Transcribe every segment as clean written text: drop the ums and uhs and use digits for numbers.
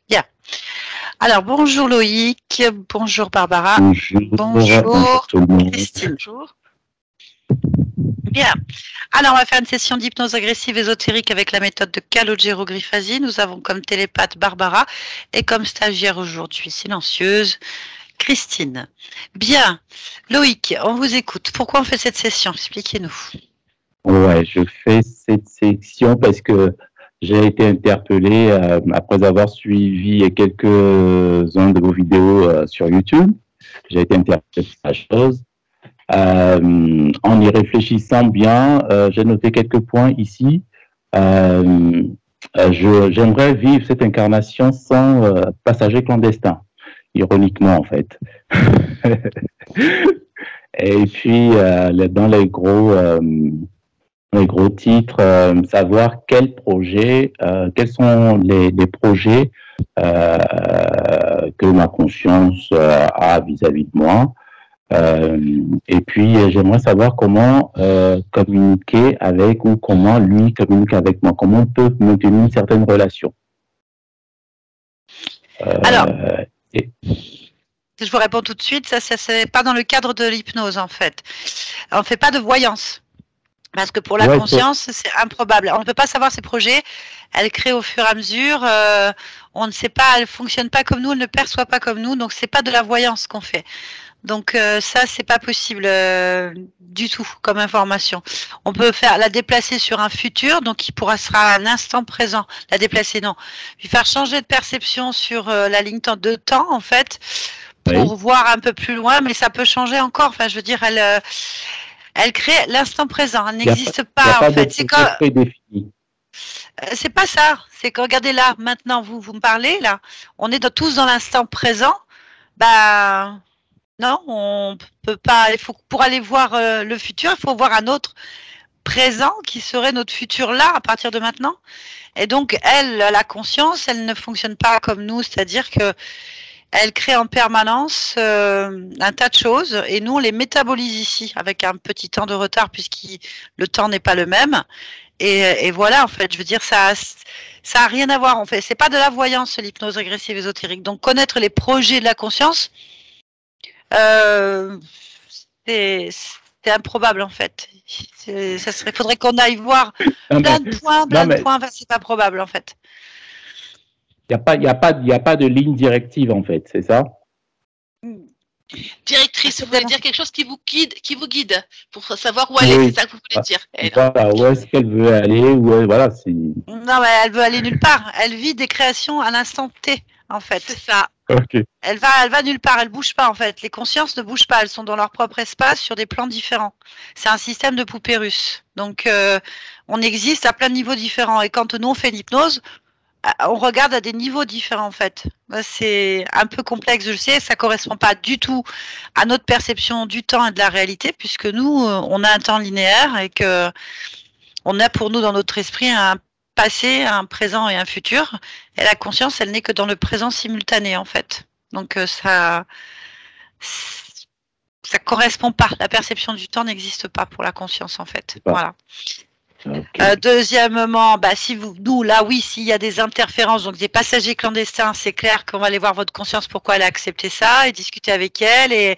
Bien. Alors, bonjour Loïc, bonjour Barbara, Bonjour, bonjour tout le monde. Christine. Bonjour. Bien. Alors, on va faire une session d'hypnose agressive ésotérique avec la méthode de Calogero Grifasi. Nous avons comme télépathe Barbara et comme stagiaire aujourd'hui silencieuse Christine. Bien. Loïc, on vous écoute. Pourquoi on fait cette session? Expliquez-nous. Ouais, je fais cette section parce que j'ai été interpellé après avoir suivi quelques-uns de vos vidéos sur YouTube. J'ai été interpellé par la chose. En y réfléchissant bien, j'ai noté quelques points ici. J'aimerais vivre cette incarnation sans passager clandestin, ironiquement en fait. Et puis, dans les gros titres, savoir quels sont les projets que ma conscience a vis-à-vis de moi. Et puis, j'aimerais savoir comment communiquer avec ou comment lui communique avec moi, comment on peut maintenir une certaine relation. Alors, je vous réponds tout de suite, ça c'est pas dans le cadre de l'hypnose en fait. On ne fait pas de voyance. Parce que pour la conscience, c'est improbable. On ne peut pas savoir ses projets. Elle crée au fur et à mesure. On ne sait pas, elle ne fonctionne pas comme nous, elle ne perçoit pas comme nous. Donc, ce n'est pas de la voyance qu'on fait. Donc, ça, ce n'est pas possible du tout comme information. On peut la déplacer sur un futur, donc qui sera un instant présent. La déplacer, non. Lui faire changer de perception sur la ligne de temps, en fait, pour voir un peu plus loin. Mais ça peut changer encore. Enfin, je veux dire, elle crée l'instant présent, elle n'existe pas en fait. C'est pas ça. C'est que regardez là, maintenant vous me parlez là, on est tous dans l'instant présent. Ben non, on peut pas. Pour aller voir le futur, il faut voir un autre présent qui serait notre futur là à partir de maintenant. Et donc elle, la conscience, elle ne fonctionne pas comme nous, c'est-à-dire que elle crée en permanence un tas de choses et nous on les métabolise ici avec un petit temps de retard puisque le temps n'est pas le même et voilà en fait je veux dire ça a rien à voir en fait, c'est pas de la voyance l'hypnose agressive ésotérique, donc connaître les projets de la conscience c'est improbable en fait, faudrait qu'on aille voir plein de points, c'est pas probable en fait. Il n'y a pas de ligne directive, en fait, c'est ça? Directrice, vous voulez dire quelque chose qui vous guide pour savoir où aller, c'est ça que vous voulez dire. Voilà, où est-ce qu'elle veut aller, voilà, c'est... Non, mais elle veut aller nulle part. Elle vit des créations à l'instant T, en fait. C'est ça. Okay. Elle va nulle part, elle bouge pas, en fait. Les consciences ne bougent pas, elles sont dans leur propre espace sur des plans différents. C'est un système de poupées russes. Donc, on existe à plein de niveaux différents. Et quand nous, on fait l'hypnose, on regarde à des niveaux différents en fait. C'est un peu complexe, je le sais, ça correspond pas du tout à notre perception du temps et de la réalité, puisque nous, on a un temps linéaire et que on a pour nous dans notre esprit un passé, un présent et un futur. Et la conscience, elle n'est que dans le présent simultané en fait. Donc ça correspond pas. La perception du temps n'existe pas pour la conscience en fait. Voilà. Okay. Deuxièmement, s'il y a des interférences, donc des passagers clandestins, c'est clair qu'on va aller voir votre conscience pourquoi elle a accepté ça et discuter avec elle et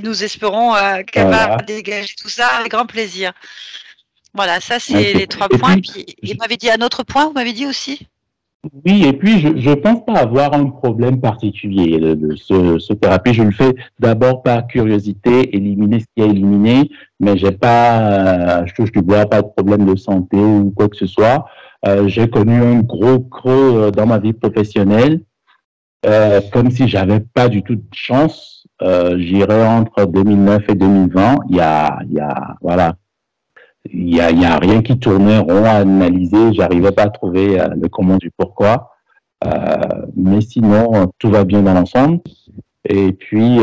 nous espérons qu'elle va dégager tout ça avec grand plaisir. Voilà, ça c'est les 3 points. Puis, vous m'avez dit un autre point, vous m'avez dit aussi? Oui, et puis je pense pas avoir un problème particulier de ce thérapie. Je le fais d'abord par curiosité, éliminer ce qui est éliminé, mais j'ai pas, je touche du bois, pas de problème de santé ou quoi que ce soit. J'ai connu un gros creux dans ma vie professionnelle, comme si j'avais pas du tout de chance. J'irais entre 2009 et 2020. Voilà. Il y a rien qui tournait rond à analyser. J'arrivais pas à trouver le comment du pourquoi. Mais sinon, tout va bien dans l'ensemble. Et puis,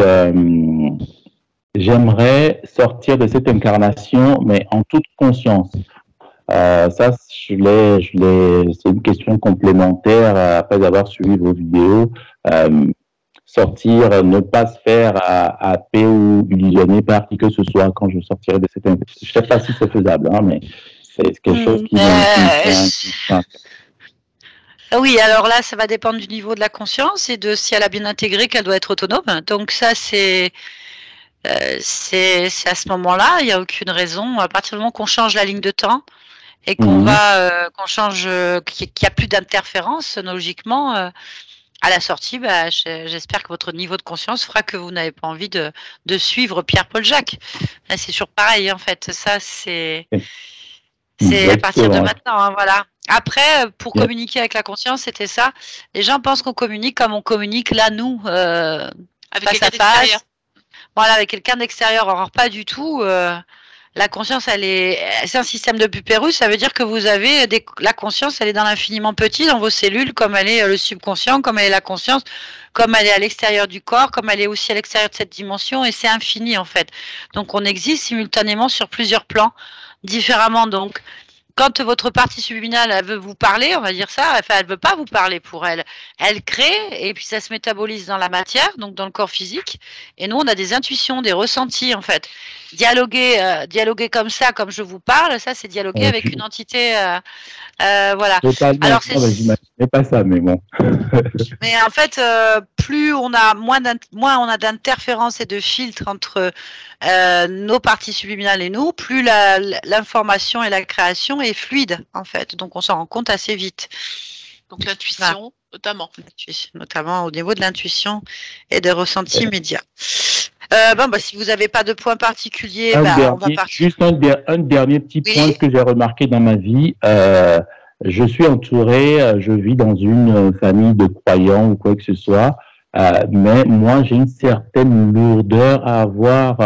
j'aimerais sortir de cette incarnation, mais en toute conscience. Ça, c'est une question complémentaire après avoir suivi vos vidéos. Sortir, ne pas se faire happer ou illusionner par qui que ce soit quand je sortirai de cette... Je ne sais pas si c'est faisable, hein, mais c'est quelque chose qui... Oui, alors là, ça va dépendre du niveau de la conscience et de si elle a bien intégré qu'elle doit être autonome. Donc ça, c'est à ce moment-là, il n'y a aucune raison. À partir du moment qu'on change la ligne de temps et qu'on change, qu'il n'y a plus d'interférence, logiquement, à la sortie, j'espère que votre niveau de conscience fera que vous n'avez pas envie de suivre Pierre-Paul Jacques. C'est toujours pareil, en fait. Ça, c'est à partir de maintenant, hein, voilà. Après, pour communiquer avec la conscience, c'était ça. Les gens pensent qu'on communique comme on communique là, nous, avec face à face. Voilà, avec quelqu'un d'extérieur. Or, pas du tout. La conscience, c'est un système de Pupérus. Ça veut dire que vous avez la conscience, elle est dans l'infiniment petit, dans vos cellules, comme elle est le subconscient, comme elle est la conscience, comme elle est à l'extérieur du corps, comme elle est aussi à l'extérieur de cette dimension, et c'est infini en fait. Donc, on existe simultanément sur plusieurs plans, différemment. Donc, quand votre partie subliminale, elle veut vous parler, on va dire ça, enfin, elle veut pas vous parler pour elle. Elle crée et puis ça se métabolise dans la matière, donc dans le corps physique. Et nous, on a des intuitions, des ressentis, en fait. Dialoguer comme ça, comme je vous parle, ça, c'est dialoguer avec une entité, voilà. Totalement. Alors, j'imaginais pas ça, mais bon. Mais en fait, plus on a moins on a d'interférences et de filtres entre nos parties subliminales et nous, plus l'information et la création est fluide, en fait. Donc, on s'en rend compte assez vite. Donc, l'intuition, notamment. Notamment au niveau de l'intuition et des ressentis immédiats. Si vous n'avez pas de point particulier, on va partir. Juste un dernier petit point que j'ai remarqué dans ma vie. Je suis entouré, je vis dans une famille de croyants ou quoi que ce soit, mais moi j'ai une certaine lourdeur à avoir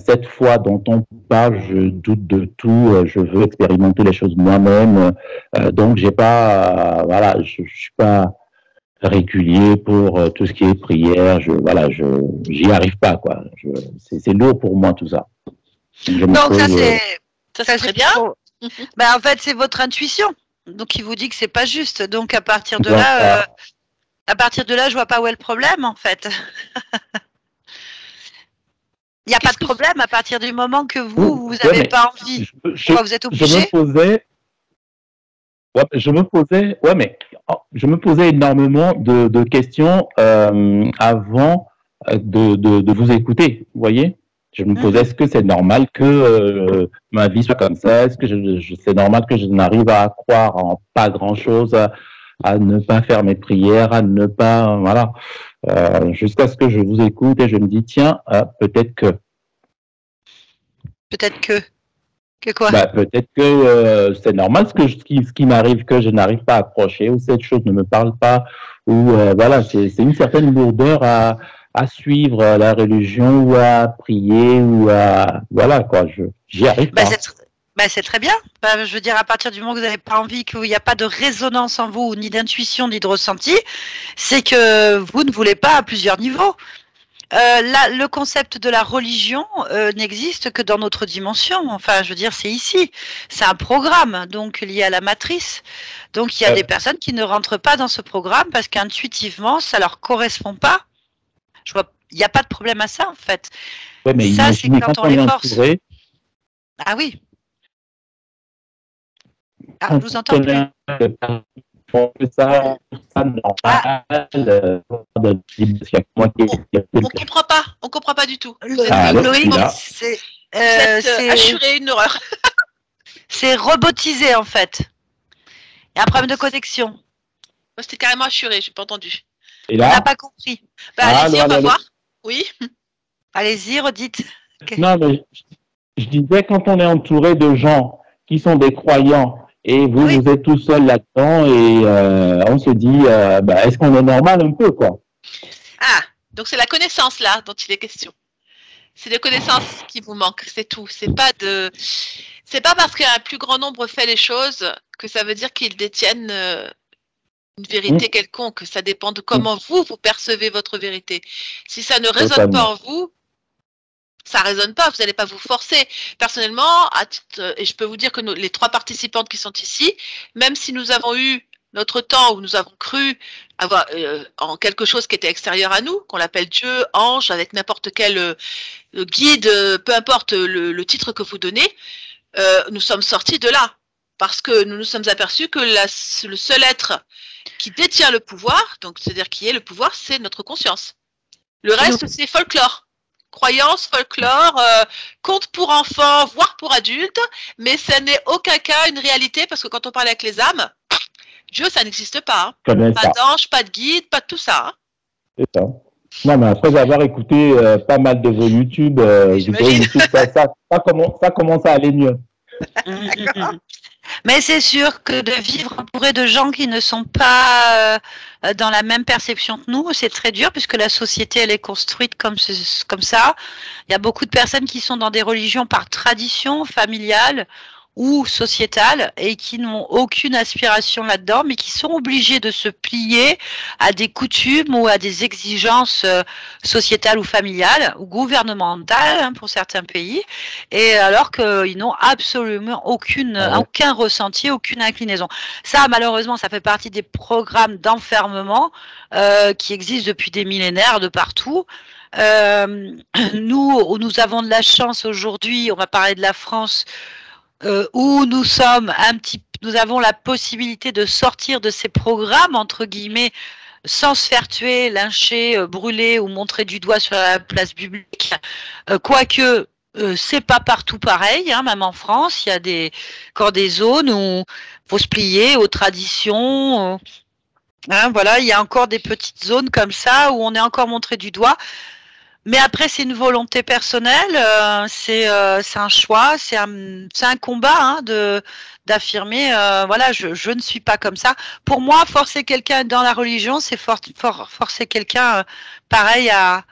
cette foi dont on parle. Je doute de tout, je veux expérimenter les choses moi-même, donc j'ai pas, je suis pas régulier pour tout ce qui est prière. J'y arrive pas quoi. C'est lourd pour moi tout ça. Donc ça c'est très bien. En fait, c'est votre intuition. Donc, il vous dit que c'est pas juste. Donc, à partir de là, je vois pas où est le problème, en fait. Il n'y a pas de problème à partir du moment que vous n'avez pas envie. Vous êtes obligé. Je me posais énormément de questions avant de vous écouter. Vous voyez? Je me posais, est-ce que c'est normal que ma vie soit comme ça? Est-ce que c'est normal que je n'arrive à croire en pas grand-chose, à ne pas faire mes prières, à ne pas... Voilà. Jusqu'à ce que je vous écoute et je me dis, tiens, peut-être que... Peut-être que... Que quoi? Peut-être que c'est normal ce qui m'arrive, que je n'arrive pas à accrocher, ou cette chose ne me parle pas, ou c'est une certaine lourdeur à suivre la religion ou à prier ou à j'y arrive pas. C'est très bien. Je veux dire, à partir du moment que vous n'avez pas envie, qu'il n'y a pas de résonance en vous, ni d'intuition, ni de ressenti, c'est que vous ne voulez pas à plusieurs niveaux. Le concept de la religion n'existe que dans notre dimension. Enfin, je veux dire, c'est ici. C'est un programme, donc lié à la matrice. Donc, il y a des personnes qui ne rentrent pas dans ce programme parce qu'intuitivement, ça leur correspond pas. Il n'y a pas de problème à ça, en fait. Ouais, mais ça, c'est quand on les force. Entouré, ah oui. Je vous entends plus. On comprend pas du tout. C'est assuré une horreur. C'est robotisé, en fait. Il y a un problème de connexion. Moi, c'était carrément assuré, j'ai pas entendu. Et là, on n'a pas compris. Allez-y, on va voir. Oui. Allez-y, redites. Non, mais je disais, quand on est entouré de gens qui sont des croyants et vous êtes tout seul là-dedans et on se dit, est-ce qu'on est normal un peu, quoi? Ah, donc c'est la connaissance là dont il est question. C'est de connaissances qui vous manquent, c'est tout. C'est pas parce qu'un plus grand nombre fait les choses que ça veut dire qu'ils détiennent une vérité quelconque. Ça dépend de comment vous percevez votre vérité. Si ça ne résonne pas en vous, ça résonne pas, vous n'allez pas vous forcer. Personnellement, et je peux vous dire que les 3 participantes qui sont ici, même si nous avons eu notre temps où nous avons cru avoir en quelque chose qui était extérieur à nous, qu'on l'appelle Dieu, ange, avec n'importe quel guide, peu importe le titre que vous donnez, nous sommes sortis de là. Parce que nous nous sommes aperçus que le seul être qui détient le pouvoir, donc c'est-à-dire qui est le pouvoir, c'est notre conscience. Le reste, c'est folklore. Croyance, folklore, conte pour enfants, voire pour adultes, mais ça n'est aucun cas une réalité, parce que quand on parle avec les âmes, Dieu, ça n'existe pas. Hein. Pas d'ange, pas de guide, pas de tout ça. Hein. C'est ça. Non, mais après avoir écouté pas mal de vos YouTube, ça commence à aller mieux. Mais c'est sûr que de vivre entouré de gens qui ne sont pas dans la même perception que nous, c'est très dur puisque la société, elle est construite comme ça. Il y a beaucoup de personnes qui sont dans des religions par tradition familiale ou sociétale et qui n'ont aucune aspiration là-dedans, mais qui sont obligés de se plier à des coutumes ou à des exigences sociétales ou familiales ou gouvernementales hein, pour certains pays, et alors qu'ils n'ont absolument aucun ressenti, aucune inclinaison. Ça, malheureusement, ça fait partie des programmes d'enfermement qui existent depuis des millénaires de partout. Nous avons de la chance aujourd'hui, on va parler de la France, où nous avons la possibilité de sortir de ces programmes, entre guillemets, sans se faire tuer, lyncher, brûler ou montrer du doigt sur la place publique. Quoique, c'est pas partout pareil, hein, même en France, il y a encore des zones où il faut se plier aux traditions. Hein, voilà, il y a encore des petites zones comme ça où on est encore montré du doigt. Mais après, c'est une volonté personnelle, c'est un choix, c'est un combat hein, d'affirmer, voilà, je ne suis pas comme ça. Pour moi, forcer quelqu'un dans la religion, c'est forcer quelqu'un pareil à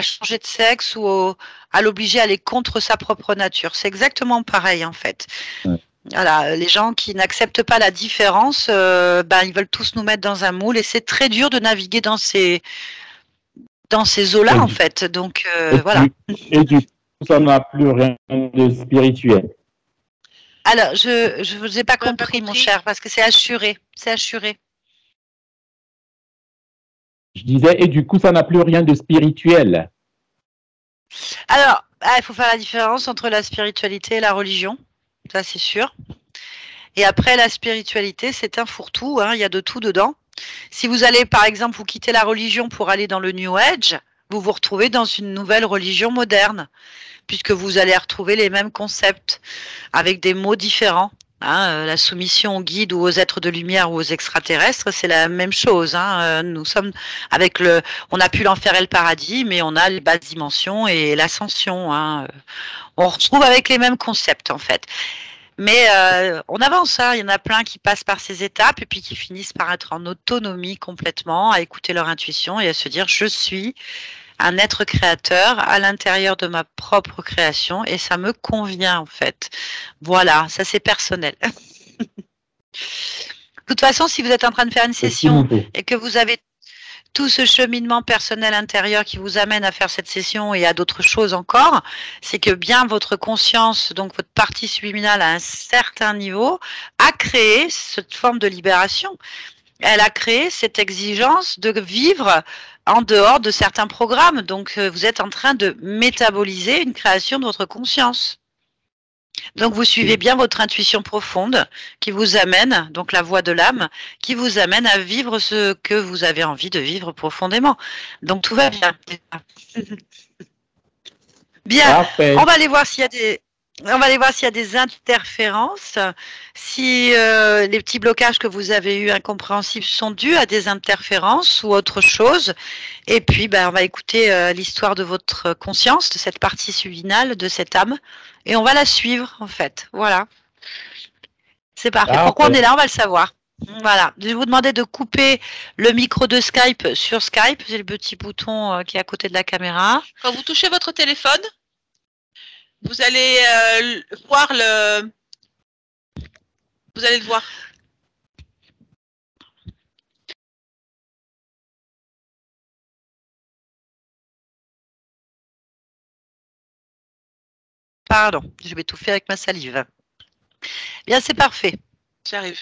changer de sexe ou à l'obliger à aller contre sa propre nature. C'est exactement pareil en fait. Ouais. Voilà, les gens qui n'acceptent pas la différence, ils veulent tous nous mettre dans un moule et c'est très dur de naviguer dans ces eaux-là, en fait. Donc, voilà. Et du coup, ça n'a plus rien de spirituel. Alors, je ne vous ai pas compris, mon cher, parce que c'est assuré. C'est assuré. Je disais, et du coup, ça n'a plus rien de spirituel. Alors, il faut faire la différence entre la spiritualité et la religion. Ça, c'est sûr. Et après, la spiritualité, c'est un fourre-tout. Hein, il y a de tout dedans. Si vous allez, par exemple, vous quitter la religion pour aller dans le New Age, vous vous retrouvez dans une nouvelle religion moderne, puisque vous allez retrouver les mêmes concepts, avec des mots différents. Hein, la soumission aux guides ou aux êtres de lumière ou aux extraterrestres, c'est la même chose. Hein. Nous sommes on a pu l'enfer et le paradis, mais on a les basses dimensions et l'ascension. Hein. On retrouve avec les mêmes concepts, en fait. Mais on avance, hein. Il y en a plein qui passent par ces étapes et puis qui finissent par être en autonomie complètement, à écouter leur intuition et à se dire je suis un être créateur à l'intérieur de ma propre création et ça me convient en fait. Voilà, ça c'est personnel. De toute façon, si vous êtes en train de faire une session et que vous avez tout ce cheminement personnel intérieur qui vous amène à faire cette session et à d'autres choses encore, c'est que bien votre conscience, donc votre partie subliminale à un certain niveau, a créé cette forme de libération. Elle a créé cette exigence de vivre en dehors de certains programmes. Donc, vous êtes en train de métaboliser une création de votre conscience. Donc, vous suivez bien votre intuition profonde qui vous amène, donc la voix de l'âme, qui vous amène à vivre ce que vous avez envie de vivre profondément. Donc, tout va bien. Bien, parfait. On va aller voir s'il y a des interférences. Si les petits blocages que vous avez eus incompréhensibles sont dus à des interférences ou autre chose. Et puis, on va écouter l'histoire de votre conscience, de cette partie subliminale, de cette âme. Et on va la suivre, en fait. Voilà. C'est parfait. Pourquoi on est là, on va le savoir. Voilà. Je vais vous demander de couper le micro de Skype sur Skype. C'est le petit bouton qui est à côté de la caméra. Quand vous touchez votre téléphone, vous allez voir le... Vous allez le voir. Pardon, je vais tout faire avec ma salive. Bien, c'est parfait. J'arrive.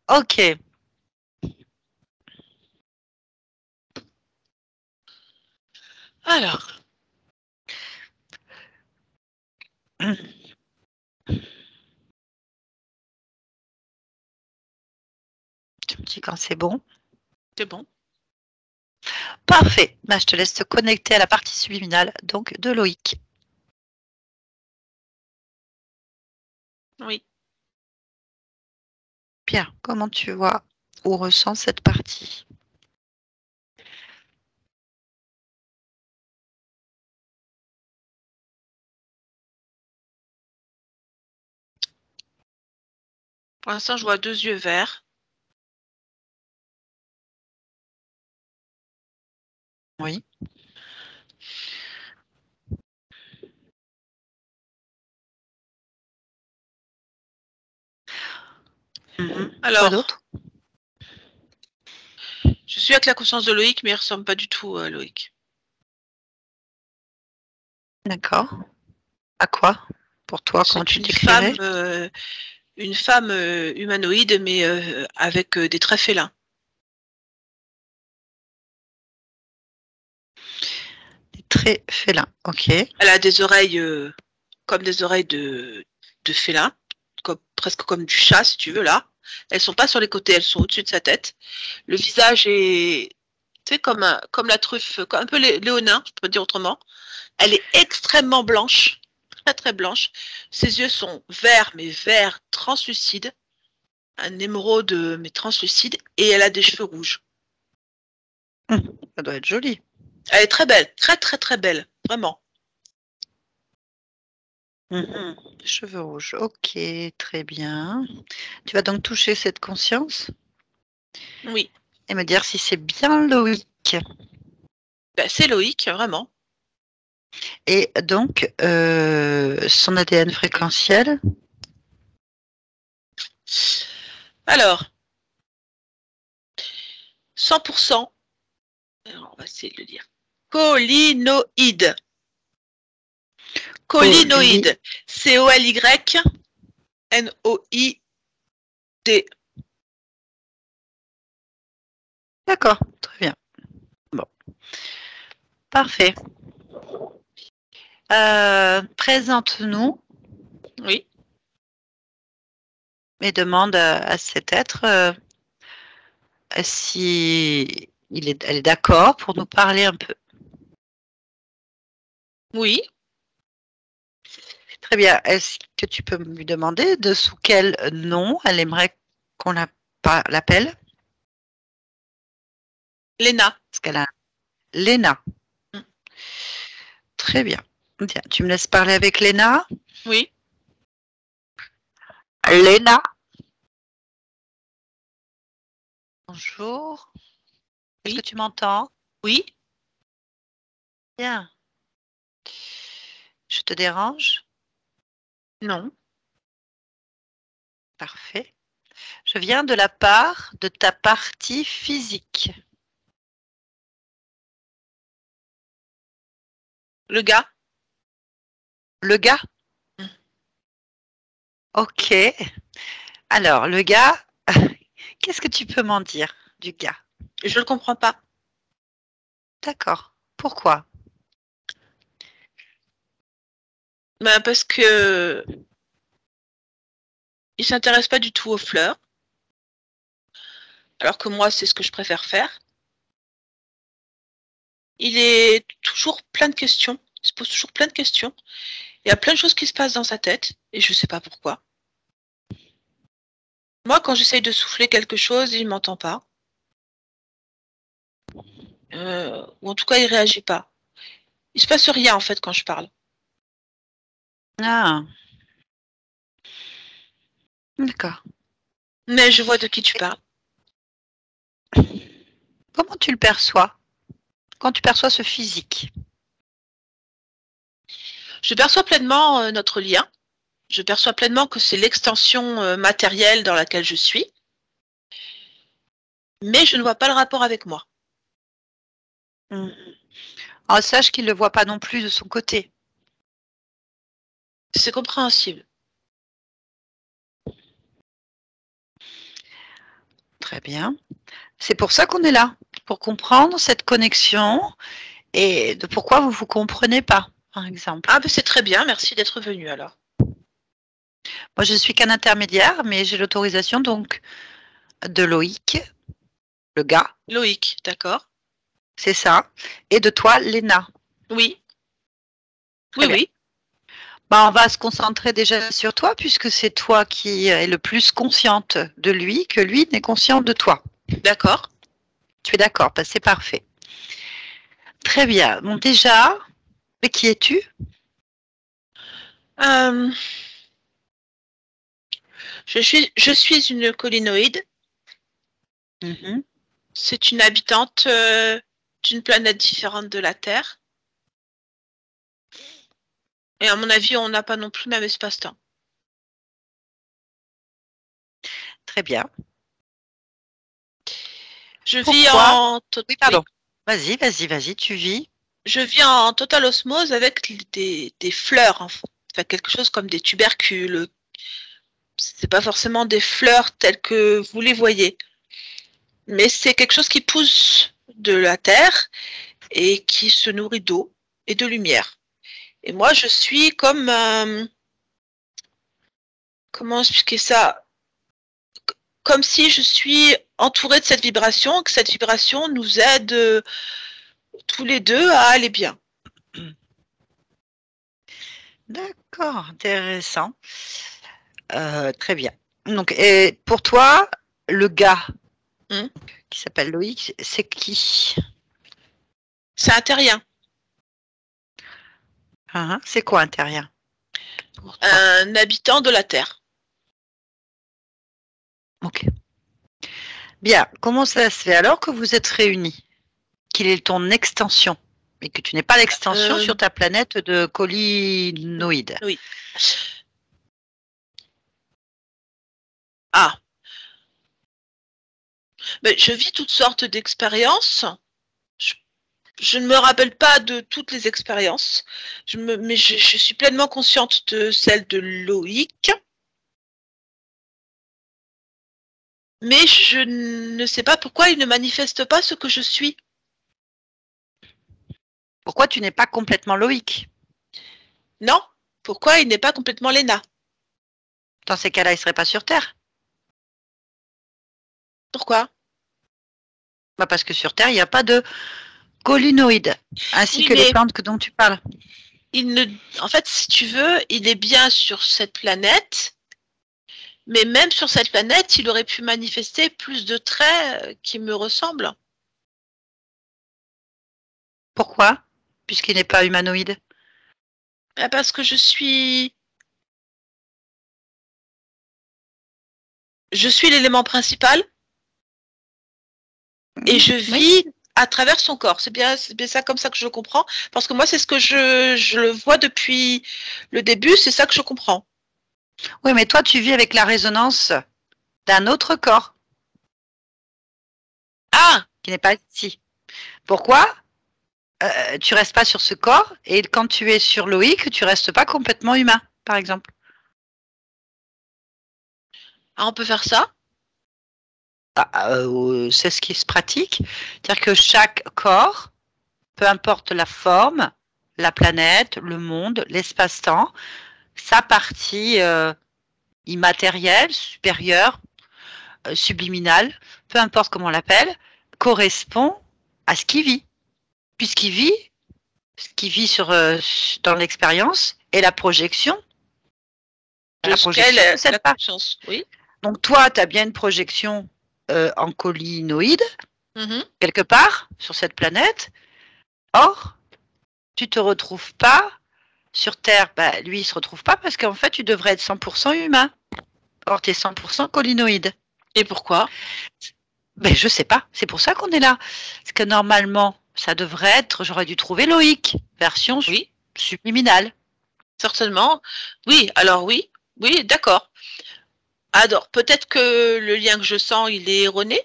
Ok. Alors. dis quand c'est bon. C'est bon. Parfait. Bah, je te laisse te connecter à la partie subliminale donc de Loïc. Oui. Bien. Comment tu vois ou ressens cette partie? Pour l'instant, je vois 2 yeux verts. Oui. Alors, quoi d'autre? je suis avec la conscience de Loïc, mais il ne ressemble pas du tout à Loïc. D'accord. À quoi? Pour toi, comment tu décrirais? Une femme humanoïde, mais avec des traits félins. Des traits félins. Ok. Elle a des oreilles comme des oreilles de félin, presque comme du chat, si tu veux, là. Elles sont pas sur les côtés, elles sont au-dessus de sa tête. Le visage est, tu sais, comme la truffe, un peu léonin, je peux dire autrement. Elle est extrêmement blanche, très très blanche. Ses yeux sont verts, mais verts translucides. Un émeraude, mais translucide. Et elle a des cheveux rouges. Ça doit être joli. Elle est très belle, très très très belle, vraiment. Cheveux rouges. Ok, très bien. Tu vas donc toucher cette conscience Oui. et me dire si c'est bien Loïc. Ben, c'est Loïc, vraiment. Et donc, son ADN fréquentiel. Alors, 100%, alors, on va essayer de le dire, collinoïde. Collinoïde. C-O-L-Y-N-O-I-D. D'accord, très bien. Bon, parfait. Présente-nous. Oui. Et demande à cet être si elle est d'accord pour nous parler un peu. Oui. Très bien. Est-ce que tu peux lui demander de sous quel nom elle aimerait qu'on l'appelle? Léna. Parce qu'elle a Léna. Mm. Très bien. Tiens, tu me laisses parler avec Léna? Oui. Léna. Bonjour. Est-ce Oui. que tu m'entends? Oui. Bien. Je te dérange? Non. Parfait. Je viens de la part de ta partie physique. Le gars. Le gars? Mm. Ok. Alors, le gars, qu'est-ce que tu peux m'en dire du gars? Je le comprends pas. D'accord. Pourquoi? Ben, parce que il s'intéresse pas du tout aux fleurs. Alors que moi, c'est ce que je préfère faire. Il est toujours plein de questions. Il se pose toujours plein de questions. Il y a plein de choses qui se passent dans sa tête et je ne sais pas pourquoi. Moi, quand j'essaye de souffler quelque chose, il ne m'entend pas. Ou en tout cas, il ne réagit pas. Il ne se passe rien en fait quand je parle. Ah, d'accord. Mais je vois de qui tu parles. Comment tu le perçois quand tu perçois ce physique? Je perçois pleinement notre lien. Je perçois pleinement que c'est l'extension matérielle dans laquelle je suis. Mais je ne vois pas le rapport avec moi. Alors, sache qu'il ne le voit pas non plus de son côté. C'est compréhensible. Très bien. C'est pour ça qu'on est là, pour comprendre cette connexion et de pourquoi vous ne vous comprenez pas, par exemple. Ah, ben c'est très bien, merci d'être venu alors. Moi, je suis qu'un intermédiaire, mais j'ai l'autorisation donc de Loïc le gars. Loïc, d'accord. C'est ça. Et de toi, Léna. Oui. Très Oui, bien. oui. Bah, on va se concentrer déjà sur toi, puisque c'est toi qui es le plus consciente de lui, que lui n'est conscient de toi. D'accord. Tu es d'accord? Bah, c'est parfait. Très bien. Bon, déjà, mais qui es-tu? Je suis une collinoïde. Mhm. C'est une habitante d'une planète différente de la Terre. Et à mon avis, on n'a pas non plus le même espace-temps. Très bien. Je vis Pourquoi? en Oui, pardon. oui. Vas-y, tu vis. Je vis en totale osmose avec des fleurs, enfin, quelque chose comme des tubercules. C'est pas forcément des fleurs telles que vous les voyez, mais c'est quelque chose qui pousse de la terre et qui se nourrit d'eau et de lumière. Et moi, je suis comme comment expliquer ça? Comme si je suis entourée de cette vibration, que cette vibration nous aide tous les deux à aller bien. D'accord, intéressant. Très bien. Donc, et pour toi, le gars qui s'appelle Loïc, c'est qui? C'est un terrien. C'est quoi un terrien? Un habitant de la Terre. Ok. Bien, comment ça se fait alors que vous êtes réunis? Qu'il est ton extension, et que tu n'es pas l'extension sur ta planète de collinoïde. Oui. Ah. Mais je vis toutes sortes d'expériences. Je ne me rappelle pas de toutes les expériences, mais je suis pleinement consciente de celle de Loïc. Mais je ne sais pas pourquoi il ne manifeste pas ce que je suis. Pourquoi tu n'es pas complètement Loïc? Non, pourquoi il n'est pas complètement Léna? Dans ces cas-là, il ne serait pas sur Terre. Pourquoi? Bah parce que sur Terre, il n'y a pas de collinoïdes, ainsi Oui, que les mais plantes dont tu parles. en fait, si tu veux, il est bien sur cette planète, mais même sur cette planète, il aurait pu manifester plus de traits qui me ressemblent. Pourquoi? Puisqu'il n'est pas humanoïde. Parce que je suis l'élément principal et je vis à travers son corps. C'est bien ça comme ça que je comprends. Parce que moi, c'est ce que je le vois depuis le début, c'est ça que je comprends. Oui, mais toi, tu vis avec la résonance d'un autre corps. Ah! Qui n'est pas ici. Pourquoi? Tu restes pas sur ce corps, et quand tu es sur Loïc, tu restes pas complètement humain, par exemple. Ah, on peut faire ça? C'est ce qui se pratique. C'est-à-dire que chaque corps, peu importe la forme, la planète, le monde, l'espace-temps, sa partie immatérielle, supérieure, subliminale, peu importe comment on l'appelle, correspond à ce qu'il vit. Puisqu'il vit, ce qu'il vit dans l'expérience et la projection. La projection de cette part. Oui. Donc toi, tu as bien une projection en collinoïde, quelque part, sur cette planète. Or, tu te retrouves pas sur Terre. Bah, lui, il se retrouve pas parce qu'en fait, tu devrais être 100% humain. Or, tu es 100% collinoïde. Et pourquoi? Ben, je sais pas. C'est pour ça qu'on est là. Parce que normalement, ça devrait être, j'aurais dû trouver Loïc, version subliminale. Certainement. Oui, alors oui, d'accord. Alors, peut-être que le lien que je sens, il est erroné.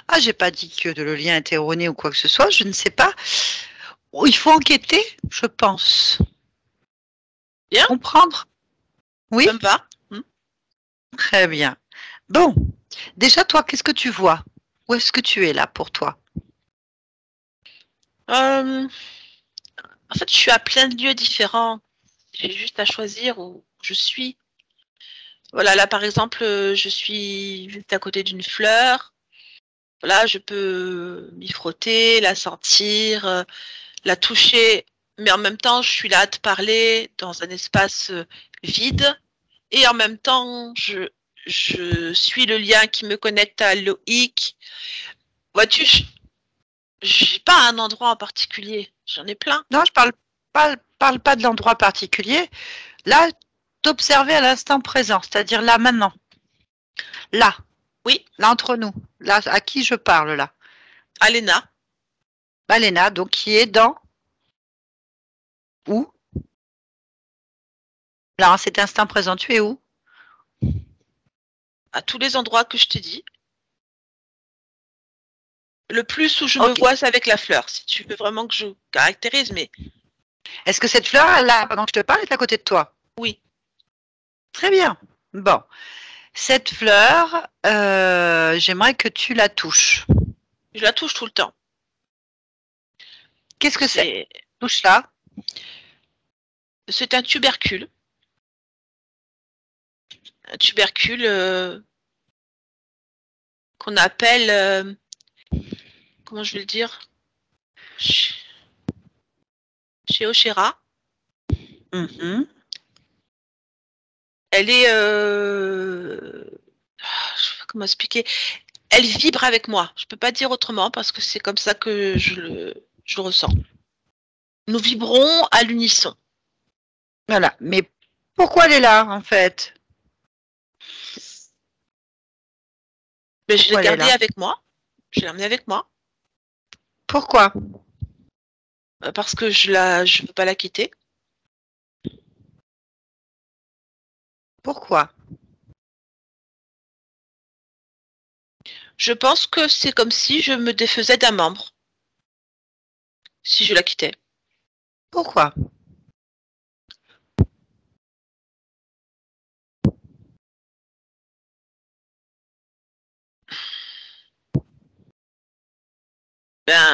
Ah, j'ai pas dit que le lien était erroné ou quoi que ce soit, je ne sais pas. Il faut enquêter, je pense. Bien. Comprendre. Oui. Ça me va. Très bien. Bon, déjà, toi, qu'est-ce que tu vois? Où est-ce que tu es là pour toi? En fait, je suis à plein de lieux différents. J'ai juste à choisir où je suis. Voilà, là, par exemple, je suis juste à côté d'une fleur. Là, je peux m'y frotter, la sentir, la toucher, mais en même temps, je suis là à te parler dans un espace vide, et en même temps, je suis le lien qui me connecte à Loïc. Vois-tu, j'ai pas un endroit en particulier, j'en ai plein. Non, je parle pas de l'endroit particulier. Là, t'observer à l'instant présent, c'est-à-dire là, maintenant. Là. Oui. Là, entre nous. Là, à qui je parle, là? Alena. Alena, donc qui est dans où? Là, en cet instant présent, tu es où? À tous les endroits que je t'ai dit. Le plus où je me vois, c'est avec la fleur, si tu veux vraiment que je caractérise, mais... Est-ce que cette fleur, là, pendant que je te parle, est à côté de toi? Oui. Très bien. Bon. Cette fleur, j'aimerais que tu la touches. Je la touche tout le temps. Qu'est-ce que c'est? Touche-la. C'est un tubercule. Un tubercule qu'on appelle... comment je vais le dire? Cheochera. Elle est... je sais pas comment expliquer. Elle vibre avec moi. Je peux pas dire autrement parce que c'est comme ça que je le ressens. Nous vibrons à l'unisson. Voilà. Mais pourquoi elle est là, en fait? Mais je l'ai gardée avec moi. Je l'ai emmenée avec moi. Pourquoi? Parce que je veux pas la quitter. Pourquoi? Je pense que c'est comme si je me défaisais d'un membre. Si je la quittais. Pourquoi?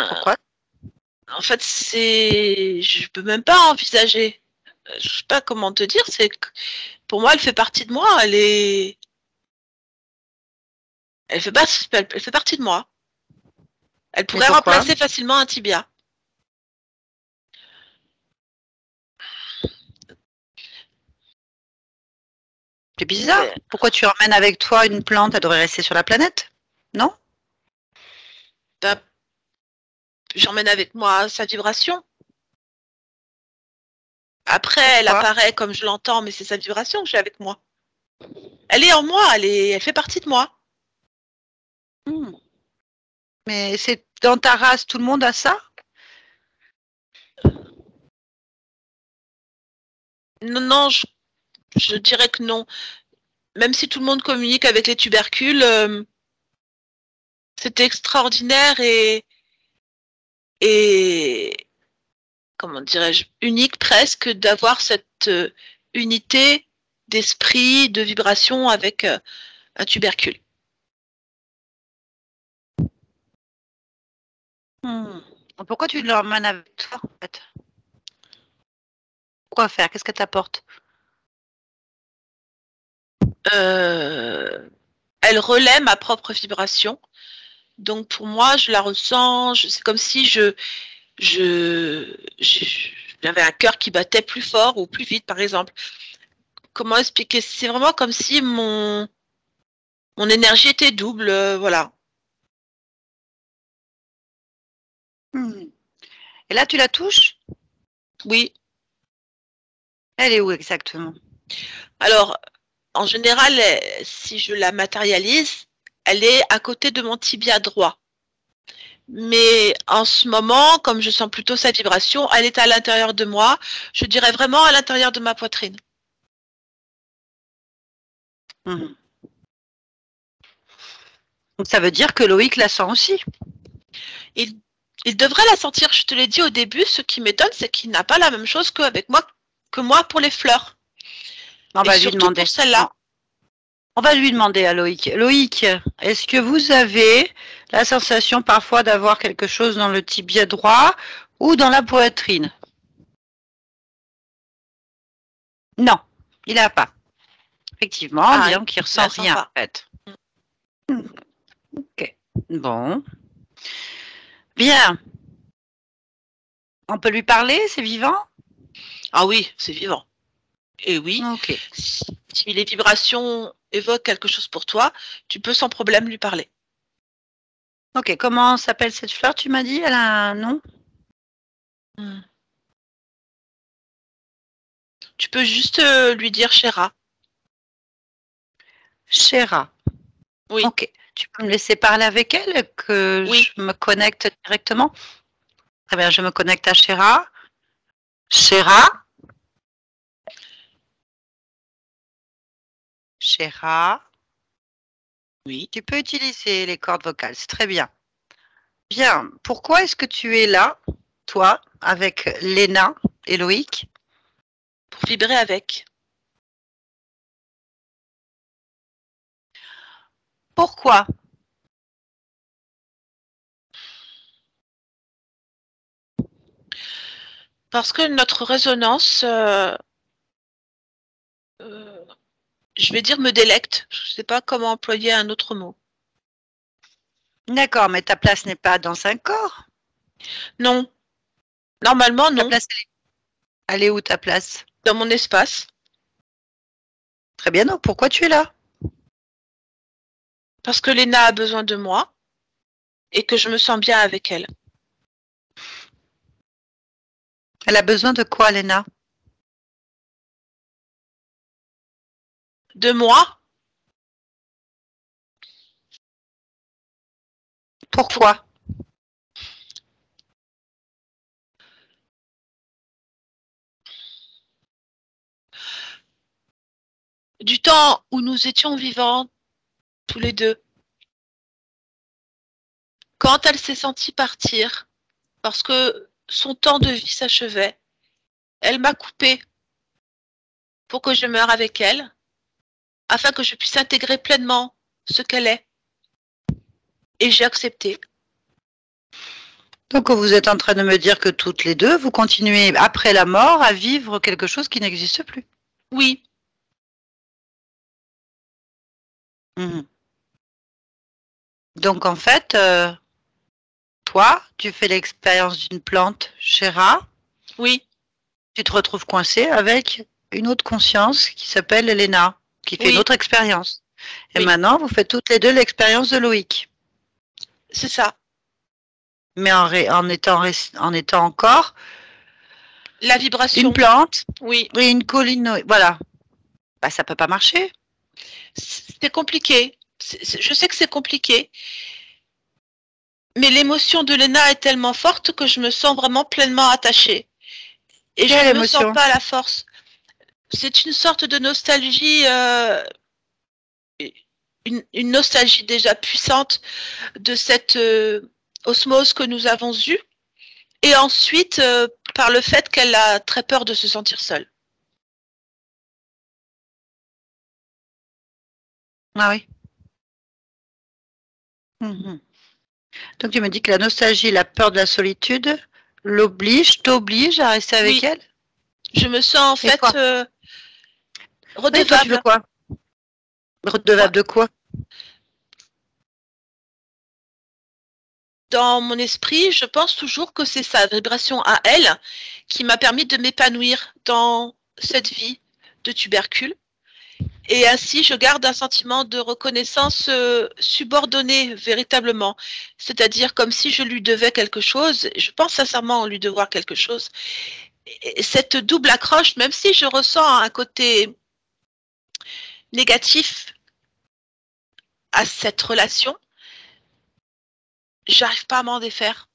Pourquoi? En fait, je peux même pas envisager. Je sais pas comment te dire. C'est que pour moi, elle fait partie de moi. Elle fait partie de moi. Elle pourrait remplacer facilement un tibia. C'est bizarre. Pourquoi tu emmènes avec toi une plante? Elle devrait rester sur la planète, non? J'emmène avec moi sa vibration. Après, elle apparaît comme je l'entends, mais c'est sa vibration que j'ai avec moi. Elle est en moi, elle fait partie de moi. Mais c'est dans ta race, tout le monde a ça? Non, je dirais que non. Même si tout le monde communique avec les tubercules, c'est extraordinaire et comment dirais-je, unique presque d'avoir cette unité d'esprit, de vibration avec un tubercule. Pourquoi tu l'emmènes avec toi, en fait? Quoi faire? Qu'est-ce qu'elle t'apporte? Elle relaie ma propre vibration. Donc pour moi, je la ressens, c'est comme si j'avais un cœur qui battait plus fort ou plus vite, par exemple. Comment expliquer? C'est vraiment comme si mon énergie était double, voilà. Et là, tu la touches? Oui. Elle est où exactement? Alors, en général, si je la matérialise, elle est à côté de mon tibia droit. Mais en ce moment, comme je sens plutôt sa vibration, elle est à l'intérieur de moi. Je dirais vraiment à l'intérieur de ma poitrine. Donc ça veut dire que Loïc la sent aussi. Il devrait la sentir, je te l'ai dit au début. Ce qui m'étonne, c'est qu'il n'a pas la même chose que moi pour les fleurs. On va lui demander. Pour celle-là. On va lui demander à Loïc. Loïc, est-ce que vous avez la sensation parfois d'avoir quelque chose dans le tibia droit ou dans la poitrine? Non, il n'a pas. Effectivement, donc il ressent rien en fait. Ok, Bon. Bien. On peut lui parler, c'est vivant? Ah oui, c'est vivant. Et oui, Ok. si les vibrations évoquent quelque chose pour toi, tu peux sans problème lui parler. Ok, comment s'appelle cette fleur, tu m'as dit? Elle a un nom? Tu peux juste lui dire Chéra. Chéra. Oui. Ok. Tu peux me laisser parler avec elle, que Oui. je me connecte directement? Très bien, je me connecte à Chéra. Chéra? Chéra? Oui. Tu peux utiliser les cordes vocales, c'est très bien. Bien, pourquoi est-ce que tu es là, toi, avec Léna et Loïc? Pour vibrer avec. Pourquoi? Parce que notre résonance, je vais dire me délecte. Je ne sais pas comment employer un autre mot. D'accord, mais ta place n'est pas dans un corps? Non. Normalement, Ta non. place, elle est où ta place? Dans mon espace. Très bien, donc pourquoi tu es là? Parce que Léna a besoin de moi et que je me sens bien avec elle. Elle a besoin de quoi, Léna? De moi, Pourquoi? du temps où nous étions vivants, tous les deux. Quand elle s'est sentie partir, parce que son temps de vie s'achevait, elle m'a coupé pour que je meure avec elle, afin que je puisse intégrer pleinement ce qu'elle est. Et j'ai accepté. Donc vous êtes en train de me dire que toutes les deux, vous continuez après la mort à vivre quelque chose qui n'existe plus. Oui. Mhm. Donc en fait, toi, tu fais l'expérience d'une plante Chéra, Oui. tu te retrouves coincé avec une autre conscience qui s'appelle Léna, qui fait une Oui. autre expérience. Et Oui. maintenant, vous faites toutes les deux l'expérience de Loïc. C'est ça. Mais en étant encore La vibration. une plante Oui. et une colline. Voilà. Bah, ça peut pas marcher. C'est compliqué. Je sais que c'est compliqué. Mais l'émotion de Léna est tellement forte que je me sens vraiment pleinement attachée. Et je Quelle ne me sens émotion? pas à la force. C'est une sorte de nostalgie, une nostalgie déjà puissante de cette osmose que nous avons eue. Et ensuite, par le fait qu'elle a très peur de se sentir seule. Ah oui. Mhm. Donc tu me dis que la nostalgie, la peur de la solitude t'oblige à rester avec Oui, elle? je me sens en Et fait toi? Oui, toi tu veux redevable. quoi? Moi, Redevable de quoi? dans mon esprit, je pense toujours que c'est sa vibration à elle qui m'a permis de m'épanouir dans cette vie de tubercule. Et ainsi, je garde un sentiment de reconnaissance subordonné véritablement. C'est-à-dire comme si je lui devais quelque chose. Je pense sincèrement lui devoir quelque chose. Et cette double accroche, même si je ressens un côté négatif à cette relation, j'arrive pas à m'en défaire.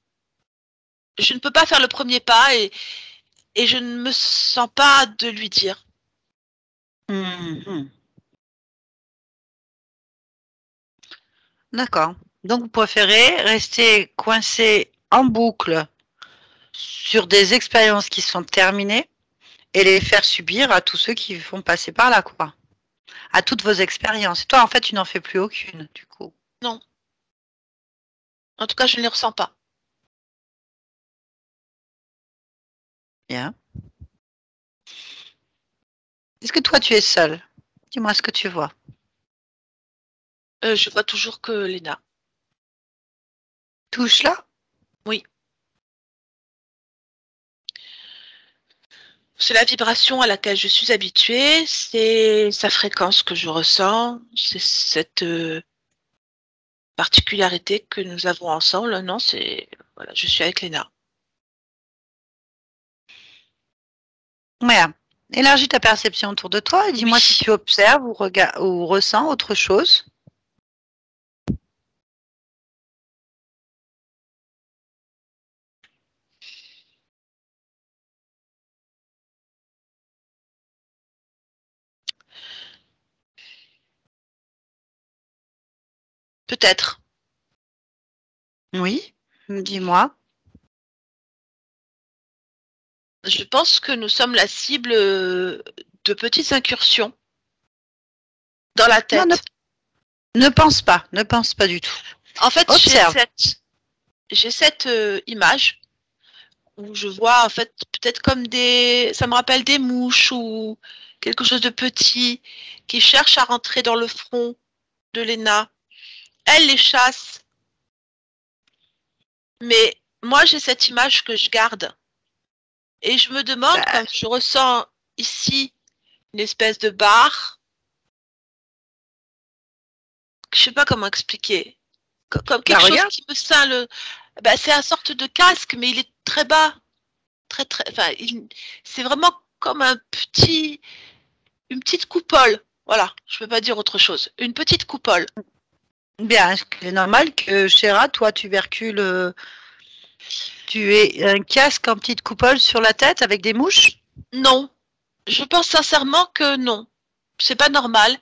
Je ne peux pas faire le premier pas et je ne me sens pas de lui dire. Mhm. D'accord. Donc vous préférez rester coincé en boucle sur des expériences qui sont terminées et les faire subir à tous ceux qui vont passer par là, quoi. À toutes vos expériences. Et toi, en fait, tu n'en fais plus aucune, du coup. Non. En tout cas, je ne les ressens pas. Bien. Est-ce que toi, tu es seul? Dis-moi ce que tu vois. Je vois toujours que Léna. touche là? Oui. C'est la vibration à laquelle je suis habituée, c'est sa fréquence que je ressens, c'est cette particularité que nous avons ensemble. Non, c'est voilà, je suis avec Léna. Voilà. Élargis ta perception autour de toi et dis-moi si tu observes ou ressens autre chose. Peut-être. Oui, dis-moi. Je pense que nous sommes la cible de petites incursions dans la tête. Non, ne pense pas du tout. En fait, Observe. j'ai cette image où je vois en fait peut-être comme ça me rappelle des mouches ou quelque chose de petit qui cherche à rentrer dans le front de Léna. Elle les chasse. Mais moi, j'ai cette image que je garde. Et je me demande, quand je ressens ici une espèce de barre, je sais pas comment expliquer, comme quelque chose qui me ceint le... c'est une sorte de casque, mais il est très bas. Enfin, c'est vraiment comme une petite coupole. Voilà, je peux pas dire autre chose. Une petite coupole. Bien, c'est normal que, Chéra, toi, tu aies un casque en petite coupole sur la tête avec des mouches? Non, je pense sincèrement que non. C'est pas normal.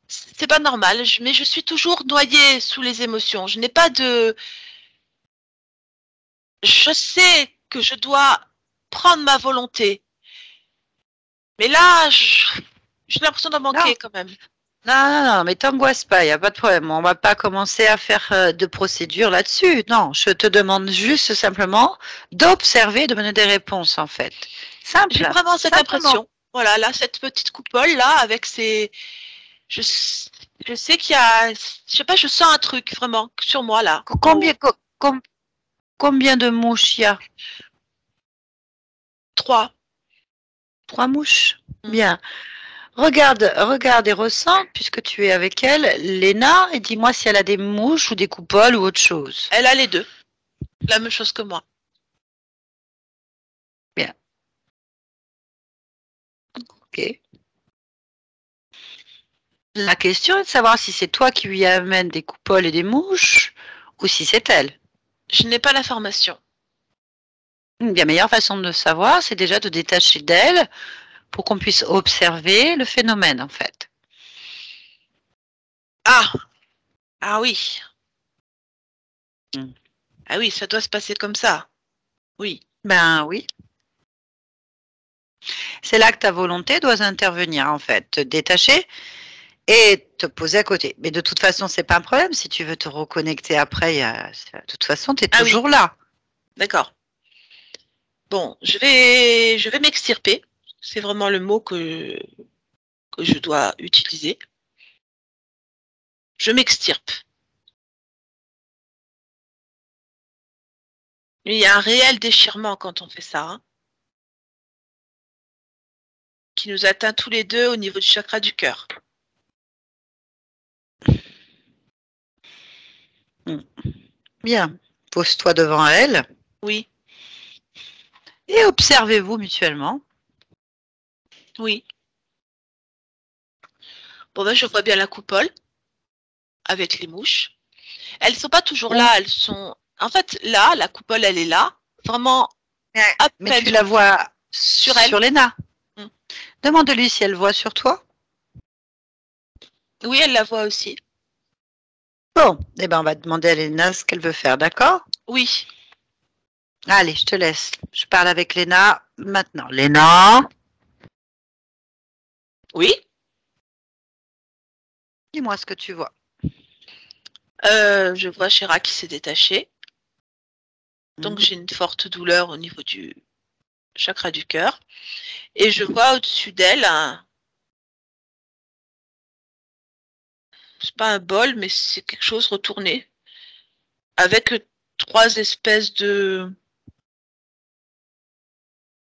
C'est pas normal, mais je suis toujours noyée sous les émotions. Je n'ai pas de... Je sais que je dois prendre ma volonté. Mais là, j'ai l'impression d'en manquer quand même. Non, mais t'angoisse pas, il n'y a pas de problème. On va pas commencer à faire de procédure là-dessus. Non, je te demande juste simplement d'observer, de donner des réponses, en fait. Simple. J'ai vraiment cette impression. Voilà, là, cette petite coupole, là, avec ces... Je sais qu'il y a... Je sais pas, je sens un truc, vraiment, sur moi, là. Combien de mouches il y a? 3. 3 mouches. Bien. Regarde et ressens, puisque tu es avec elle, Léna, et dis-moi si elle a des mouches ou des coupoles ou autre chose. Elle a les deux. La même chose que moi. Bien. Ok. La question est de savoir si c'est toi qui lui amènes des coupoles et des mouches, ou si c'est elle. Je n'ai pas l'information. La meilleure façon de le savoir, c'est déjà de détacher d'elle pour qu'on puisse observer le phénomène, en fait. Ah oui. Ah oui, ça doit se passer comme ça. Oui. Ben oui. C'est là que ta volonté doit intervenir, en fait, te détacher et te poser à côté. Mais de toute façon, c'est pas un problème. Si tu veux te reconnecter après, de toute façon, tu es toujours là. D'accord. Bon, je vais m'extirper. C'est vraiment le mot que je dois utiliser. Je m'extirpe. Il y a un réel déchirement quand on fait ça, hein, qui nous atteint tous les deux au niveau du chakra du cœur. Bien. Pose-toi devant elle. Oui. Et observez-vous mutuellement. Oui. Bon, ben, je vois bien la coupole avec les mouches. Elles ne sont pas toujours là, elles sont... En fait, là, la coupole, elle est là. Vraiment, mais tu la vois sur Léna. Demande-lui si elle voit sur toi. Oui, elle la voit aussi. Bon, eh ben, on va demander à Léna ce qu'elle veut faire, d'accord? Oui. Allez, je te laisse. Je parle avec Léna maintenant. Léna? Oui? Dis-moi ce que tu vois. Je vois Chéra qui s'est détachée. Donc, j'ai une forte douleur au niveau du chakra du cœur. Et je vois au-dessus d'elle c'est pas un bol, mais c'est quelque chose retourné. Avec 3 espèces de...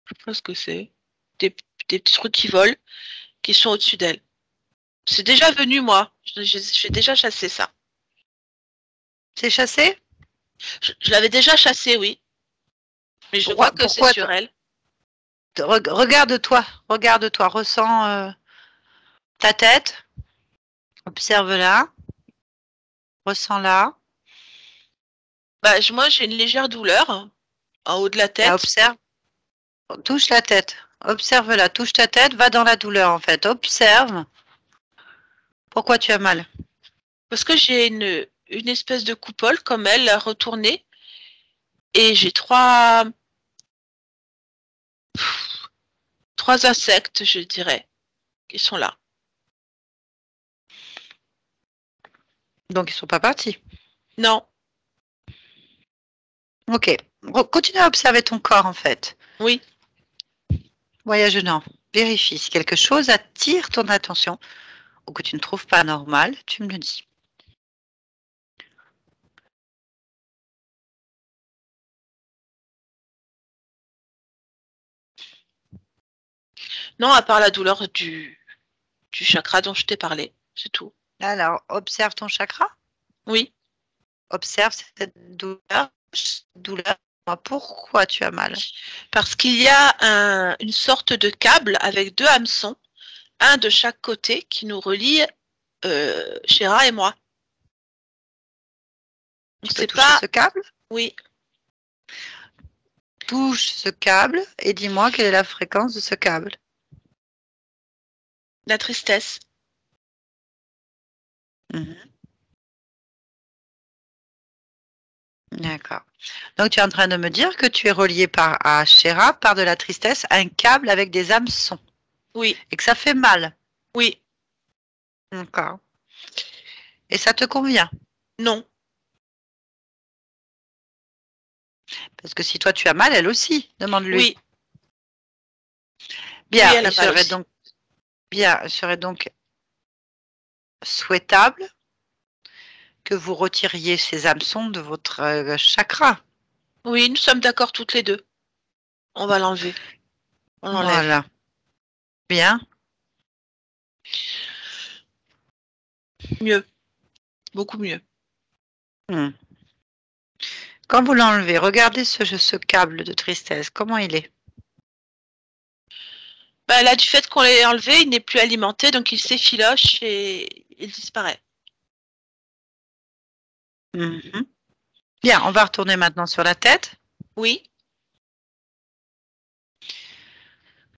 Je sais pas ce que c'est. Des petits trucs qui volent, qui sont au-dessus d'elle. C'est déjà venu, moi. J'ai déjà chassé ça. C'est chassé? Je l'avais déjà chassé, oui. Mais je vois que c'est sur elle. Regarde-toi, ressens ta tête, observe-la, ressens-la. Bah, moi, j'ai une légère douleur en haut de la tête. Observe, touche la tête, observe-la, touche ta tête, va dans la douleur en fait, observe. Pourquoi tu as mal? Parce que j'ai une espèce de coupole comme elle retournée et j'ai trois insectes, je dirais, qui sont là. Donc ils sont pas partis? Non. Ok. Continue à observer ton corps en fait. Oui. Voyage-non. Vérifie si quelque chose attire ton attention ou que tu ne trouves pas normal, tu me le dis. Non, à part la douleur du chakra dont je t'ai parlé, c'est tout. Alors, observe ton chakra. Oui. Observe cette douleur. Pourquoi tu as mal? Parce qu'il y a une sorte de câble avec 2 hameçons, un de chaque côté, qui nous relie Chéra et moi. C'est pas ce câble? Oui. Touche ce câble et dis-moi quelle est la fréquence de ce câble. La tristesse. D'accord. Donc tu es en train de me dire que tu es relié à Chéra par de la tristesse à un câble avec des hameçons. Oui. Et que ça fait mal. Oui. D'accord. Et ça te convient? Non. Parce que si toi tu as mal, elle aussi, demande-lui. Oui. Bien, oui, il serait donc souhaitable que vous retiriez ces hameçons de votre chakra. Oui, nous sommes d'accord toutes les deux. On va l'enlever. On l'enlève. Voilà. Bien. Mieux. Beaucoup mieux. Quand vous l'enlevez, regardez ce câble de tristesse. Comment il est? Bah, là, du fait qu'on l'ait enlevé, il n'est plus alimenté, donc il s'effiloche et il disparaît. Bien, on va retourner maintenant sur la tête. Oui.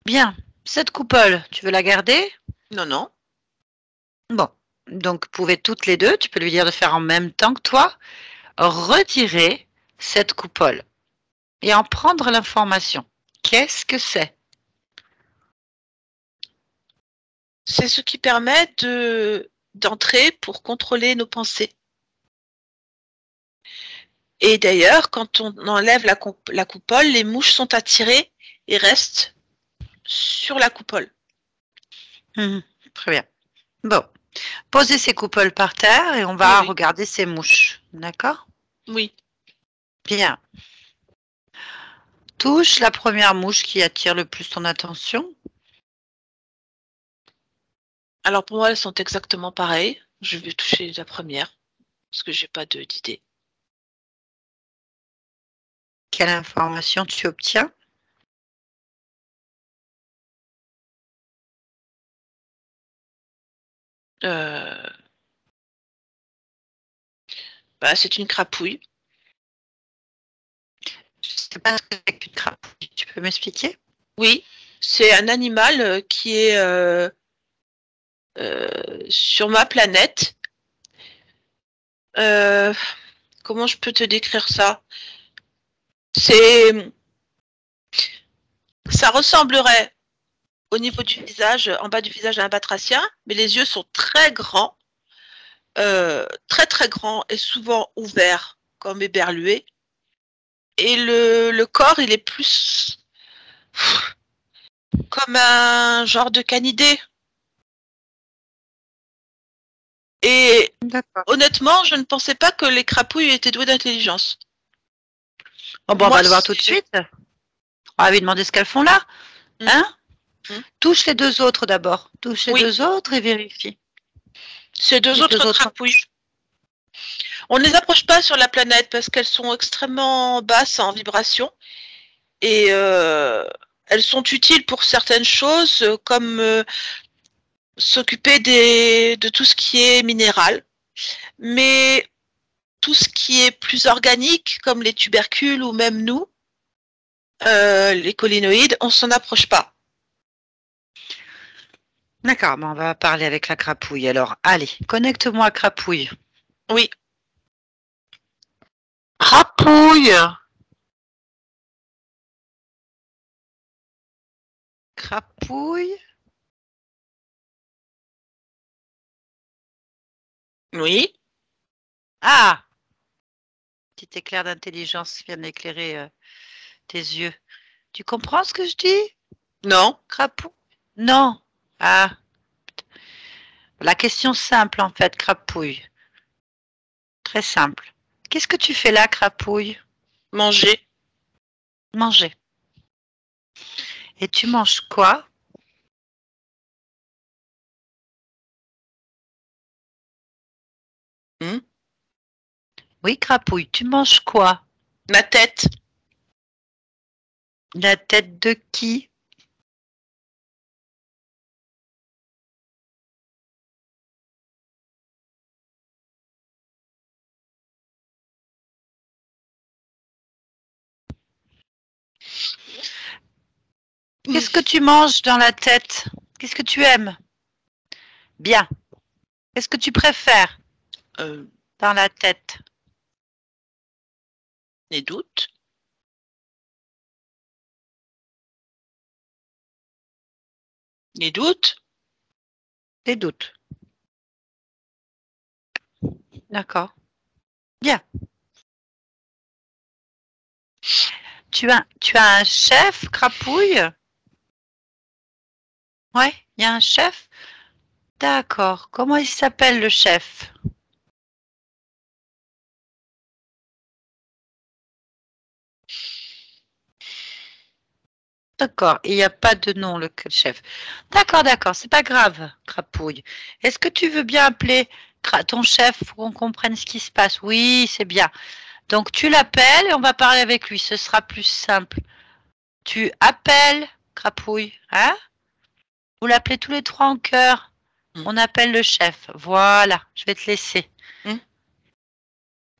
Bien. Cette coupole, tu veux la garder? Non, non. Bon. Donc, vous pouvez toutes les deux, tu peux lui dire de faire en même temps que toi, retirer cette coupole et en prendre l'information. Qu'est-ce que c'est? C'est ce qui permet d'entrer pour contrôler nos pensées. Et d'ailleurs, quand on enlève la coupole, les mouches sont attirées et restent sur la coupole. Très bien. Bon. Posez ces coupoles par terre et on va regarder ces mouches. D'accord? Oui. Bien. Touche la première mouche qui attire le plus ton attention. Alors pour moi, elles sont exactement pareilles. Je vais toucher la première parce que j'ai pas d'idée. Quelle information tu obtiens? Bah, c'est une crapouille. Je ne sais pas ce que c'est qu'une crapouille. Tu peux m'expliquer? Oui, c'est un animal qui est sur ma planète. Comment je peux te décrire ça? Ça ressemblerait au niveau du visage, en bas du visage d'un batracien, mais les yeux sont très grands, très très grands et souvent ouverts comme éberlués. Et le corps, il est plus comme un genre de canidé. Et honnêtement, je ne pensais pas que les crapouilles étaient douées d'intelligence. Bon, on va le voir tout de suite. On va lui demander ce qu'elles font là. Hein? Touche les deux autres d'abord. Touche les deux autres et vérifie. Ces deux autres crapouilles. On ne les approche pas sur la planète parce qu'elles sont extrêmement basses en vibration. Et elles sont utiles pour certaines choses comme s'occuper de tout ce qui est minéral. Mais tout ce qui est plus organique, comme les tubercules ou même nous, les collinoïdes, on s'en approche pas. D'accord, on va parler avec la crapouille. Alors, allez, connecte-moi à crapouille. Oui. Crapouille. Crapouille. Oui. Ah! Petit éclair d'intelligence vient d'éclairer tes yeux. Tu comprends ce que je dis? Non. Crapouille? Non. Ah. La question simple, en fait, crapouille. Très simple. Qu'est-ce que tu fais là, crapouille? Manger. Manger. Et tu manges quoi? Oui, crapouille, tu manges quoi? Ma tête. La tête de qui? Qu'est-ce que tu manges dans la tête? Qu'est-ce que tu aimes? Bien. Qu'est-ce que tu préfères dans la tête? Les doutes. Les doutes. Les doutes. D'accord. Bien. Tu as un chef, crapouille? Ouais, il y a un chef? D'accord. Comment il s'appelle le chef? D'accord, il n'y a pas de nom, le chef. D'accord, c'est pas grave, crapouille. Est-ce que tu veux bien appeler ton chef pour qu'on comprenne ce qui se passe? Oui, c'est bien. Donc tu l'appelles et on va parler avec lui, ce sera plus simple. Tu appelles, crapouille, hein? Vous l'appelez tous les trois en chœur. On appelle le chef. Voilà, je vais te laisser.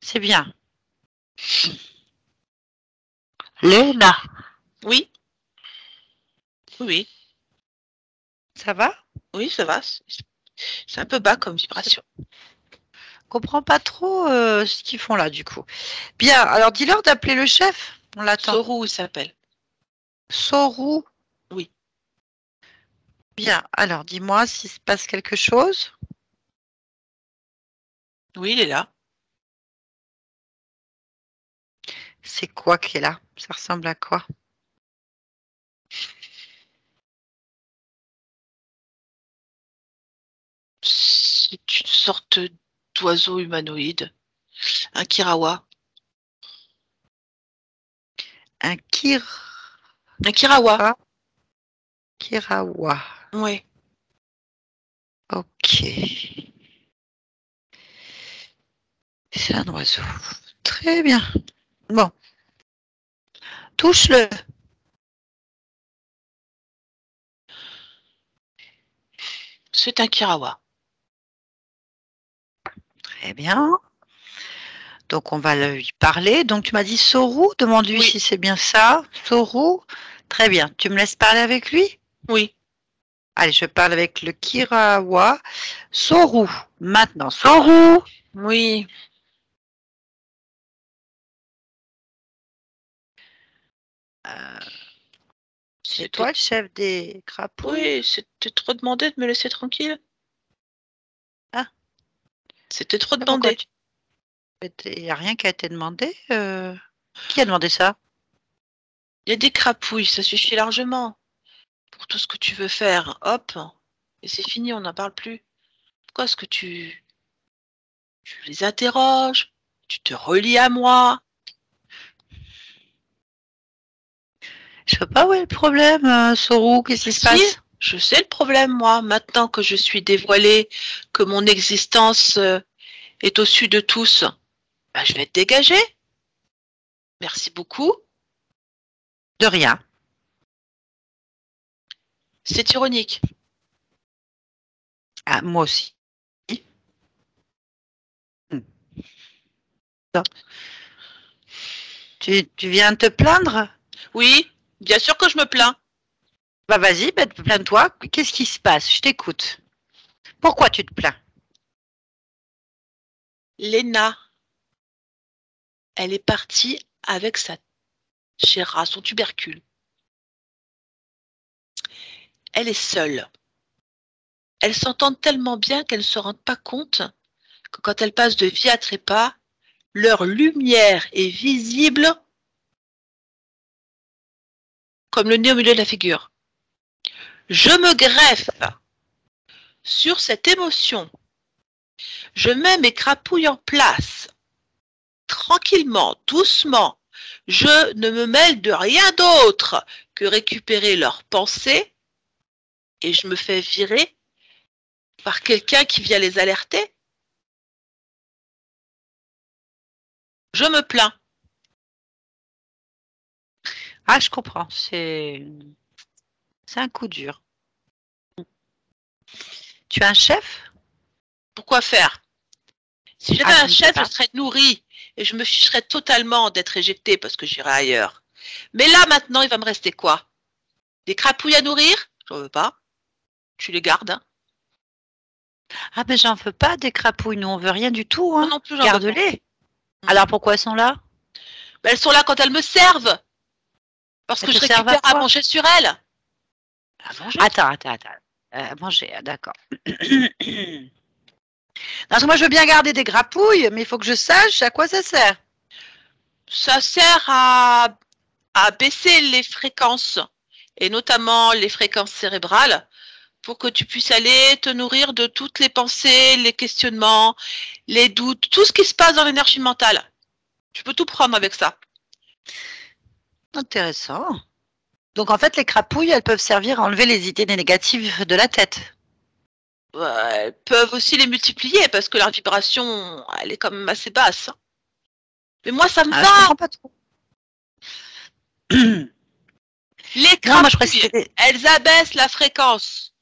C'est bien. Léna. Oui. Oui. Ça va? Oui, ça va. C'est un peu bas comme vibration. Je comprends pas trop ce qu'ils font là, du coup. Bien, alors dis-leur d'appeler le chef. On l'attend. Sorou, il s'appelle. Sorou? Oui. Bien, alors dis-moi s'il se passe quelque chose. Oui, il est là. C'est quoi qui est là? Ça ressemble à quoi? C'est une sorte d'oiseau humanoïde. Un kirawa. Un kirawa. Kirawa. Oui. Ok. C'est un oiseau. Très bien. Bon. Touche-le. C'est un kirawa. Très bien. Donc on va lui parler. Donc tu m'as dit Sorou, demande-lui si c'est bien ça. Sorou. Très bien. Tu me laisses parler avec lui? Oui. Allez, je parle avec le Kirawa. Sorou. Maintenant, Sorou. Oui. C'est toi le chef des crapauds? Oui, c'était trop demandé de me laisser tranquille. Ah. C'était trop demandé. Il n'y a rien qui a été demandé. Qui a demandé ça? Il y a des crapouilles, ça suffit largement. Pour tout ce que tu veux faire, hop, et c'est fini, on n'en parle plus. Pourquoi est-ce que tu les interroges? Tu te relis à moi? Je sais pas où est le problème, Sorou, qu'est-ce qui se passe? Je sais le problème, moi. Maintenant que je suis dévoilée, que mon existence est au-dessus de tous, bah, je vais te dégager. Merci beaucoup. De rien. C'est ironique. Ah, moi aussi. Tu viens te plaindre? Oui, bien sûr que je me plains. Bah vas-y, bah, plains-toi. Qu'est-ce qui se passe? Je t'écoute. Pourquoi tu te plains? Léna, elle est partie avec sa chéra, son tubercule. Elle est seule. Elles s'entendent tellement bien qu'elles ne se rendent pas compte que quand elles passent de vie à trépas, leur lumière est visible comme le nez au milieu de la figure. Je me greffe sur cette émotion. Je mets mes crapouilles en place. Tranquillement, doucement. Je ne me mêle de rien d'autre que récupérer leurs pensées et je me fais virer par quelqu'un qui vient les alerter. Je me plains. Ah, je comprends. C'est un coup dur. Tu as un chef? Pourquoi faire? Si j'avais un chef, je serais nourrie et je me ficherais totalement d'être éjectée parce que j'irais ailleurs. Mais là, maintenant, il va me rester quoi? Des crapouilles à nourrir? J'en veux pas. Tu les gardes. Hein. Ah, mais j'en veux pas des crapouilles. Nous, on veut rien du tout. Hein. Non plus, garde-les. Alors, pourquoi elles sont là? Ben, elles sont là quand elles me servent. Parce que je récupère à manger sur elles. À manger? Attends. À manger, d'accord. Parce que moi, je veux bien garder des grapouilles, mais il faut que je sache à quoi ça sert. Ça sert à baisser les fréquences, et notamment les fréquences cérébrales, pour que tu puisses aller te nourrir de toutes les pensées, les questionnements, les doutes, tout ce qui se passe dans l'énergie mentale. Tu peux tout prendre avec ça. Intéressant. Donc, en fait, les crapouilles, elles peuvent servir à enlever les idées négatives de la tête. Elles peuvent aussi les multiplier parce que leur vibration, elle est quand même assez basse. Mais moi, ça me va. Je comprends pas trop. Les crapouilles, elles abaissent la fréquence.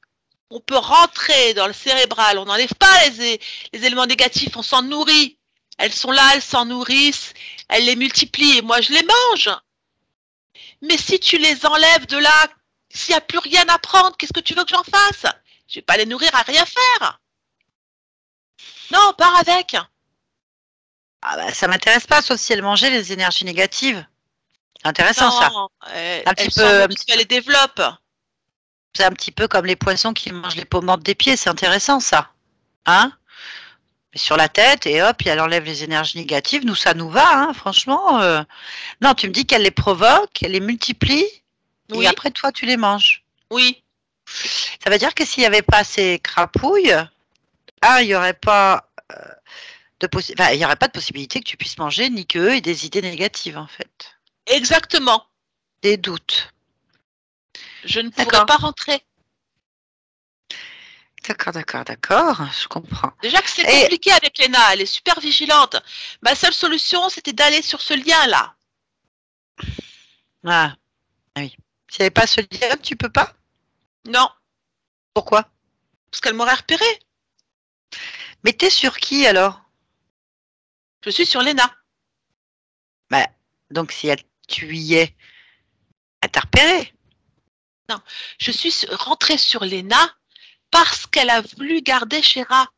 On peut rentrer dans le cérébral. On n'enlève pas les éléments négatifs. On s'en nourrit. Elles sont là, elles s'en nourrissent. Elles les multiplient et moi, je les mange. Mais si tu les enlèves de là, s'il n'y a plus rien à prendre, qu'est-ce que tu veux que j'en fasse? Je ne vais pas les nourrir à rien faire. Non, pars avec. Ah bah, ça m'intéresse pas, sauf si elles mangeaient les énergies négatives. C'est intéressant, ça. Elle les développe. C'est un petit peu comme les poissons qui mangent les peaux mortes des pieds. C'est intéressant, ça. Hein? Sur la tête, et hop, elle enlève les énergies négatives. Nous, ça nous va, hein, franchement. Non, tu me dis qu'elle les provoque, elle les multiplie, oui. Et après, toi, tu les manges. Oui. Ça veut dire que s'il n'y avait pas ces crapouilles, il n'y aurait pas il y aurait pas de possibilité que tu puisses manger ni qu'eux aient des idées négatives, en fait. Exactement. Des doutes. Je ne pourrais pas rentrer. D'accord, je comprends. Déjà que c'est compliqué avec Léna, elle est super vigilante. Ma seule solution, c'était d'aller sur ce lien-là. Ah, oui. S'il n'y avait pas ce lien, tu peux pas? Non. Pourquoi? Parce qu'elle m'aurait repéré. Mais t'es sur qui, alors? Je suis sur Léna. Bah, donc si tu y es, elle t'a repéré? Non, je suis rentrée sur Léna parce qu'elle a voulu garder Chéra.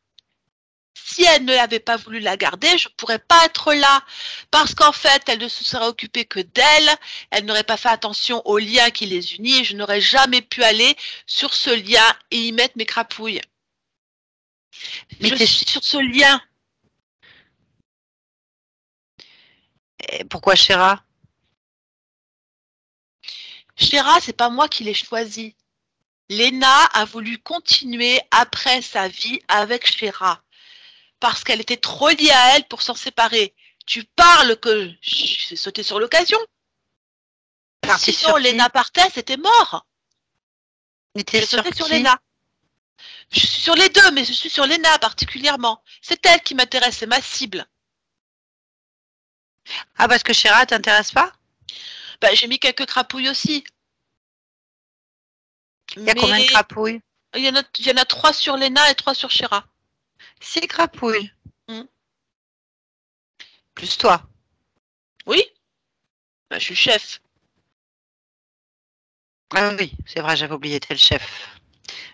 Si elle ne l'avait pas voulu la garder, je ne pourrais pas être là. Parce qu'en fait, elle ne se serait occupée que d'elle. Elle n'aurait pas fait attention au lien qui les unit. Et je n'aurais jamais pu aller sur ce lien et y mettre mes crapouilles. Mais je suis sur ce lien. Et pourquoi Chéra? Chéra, c'est pas moi qui l'ai choisi. Léna a voulu continuer après sa vie avec Chéra. Parce qu'elle était trop liée à elle pour s'en séparer. Tu parles que j'ai sauté sur l'occasion. Parti Sinon, sur Léna partait, c'était mort. Mais t'es Je sur sautais sur qui? Léna. Je suis sur les deux, mais je suis sur Léna particulièrement. C'est elle qui m'intéresse, c'est ma cible. Ah, parce que Chéra t'intéresse pas? Bah, j'ai mis quelques crapouilles aussi. Il y a combien de crapouilles? Il y en a 3 sur Léna et 3 sur Chéra. 6 crapouilles. Mm. Plus toi. Oui, bah, je suis chef. Ah oui, c'est vrai, j'avais oublié, t'es le chef.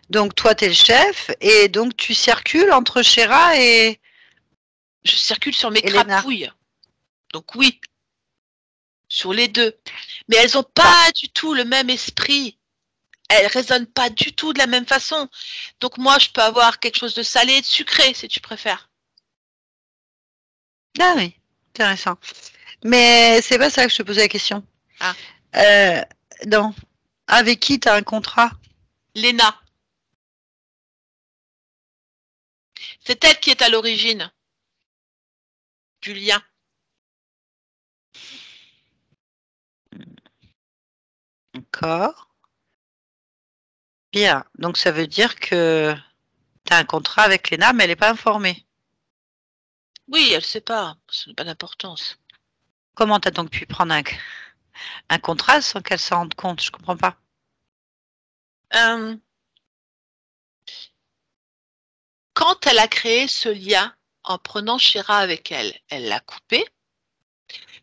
Donc toi, t'es le chef, et donc tu circules entre Chéra et... Je circule sur mes Léna. crapouilles. Donc oui, sur les deux. Mais elles n'ont pas du tout le même esprit. Elles raisonnent pas du tout de la même façon. Donc moi, je peux avoir quelque chose de salé et de sucré, si tu préfères. Ah oui, intéressant. Mais c'est pas ça que je te posais la question. Ah. Non. Avec qui tu as un contrat? Léna. C'est elle qui est à l'origine du lien. D'accord. Bien. Donc ça veut dire que tu as un contrat avec Léna, mais elle n'est pas informée. Oui, elle ne sait pas. Ça n'a pas d'importance. Comment tu as donc pu prendre un contrat sans qu'elle s'en rende compte? Je comprends pas. Quand elle a créé ce lien en prenant Chéra avec elle, elle l'a coupé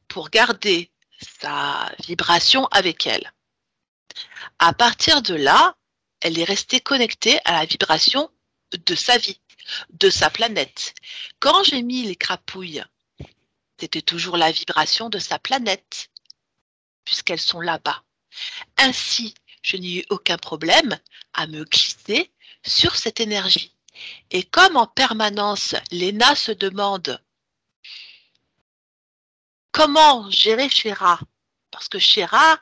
pour garder sa vibration avec elle. À partir de là, elle est restée connectée à la vibration de sa vie, de sa planète. Quand j'ai mis les crapouilles, c'était toujours la vibration de sa planète, puisqu'elles sont là-bas. Ainsi, je n'ai eu aucun problème à me glisser sur cette énergie. Et comme en permanence, Léna se demande comment gérer Chéra, parce que Chéra,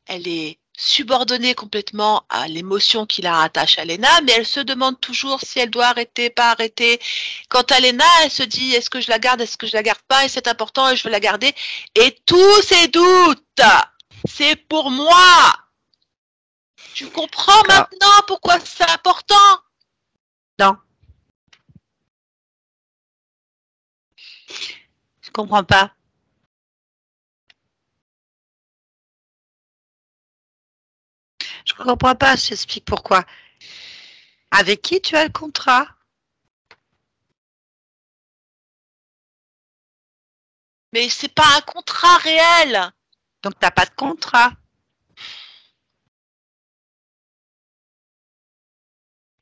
elle est subordonnée complètement à l'émotion qui la rattache à Léna, mais elle se demande toujours si elle doit arrêter, pas arrêter. Quant à Léna, elle se dit est-ce que je la garde, est-ce que je la garde pas, et c'est important et je veux la garder. Et tous ces doutes, c'est pour moi. Tu comprends maintenant pourquoi c'est important? Non. Je comprends pas. Je comprends pas, je t'explique pourquoi. Avec qui tu as le contrat? Mais c'est pas un contrat réel. Donc t'as pas de contrat.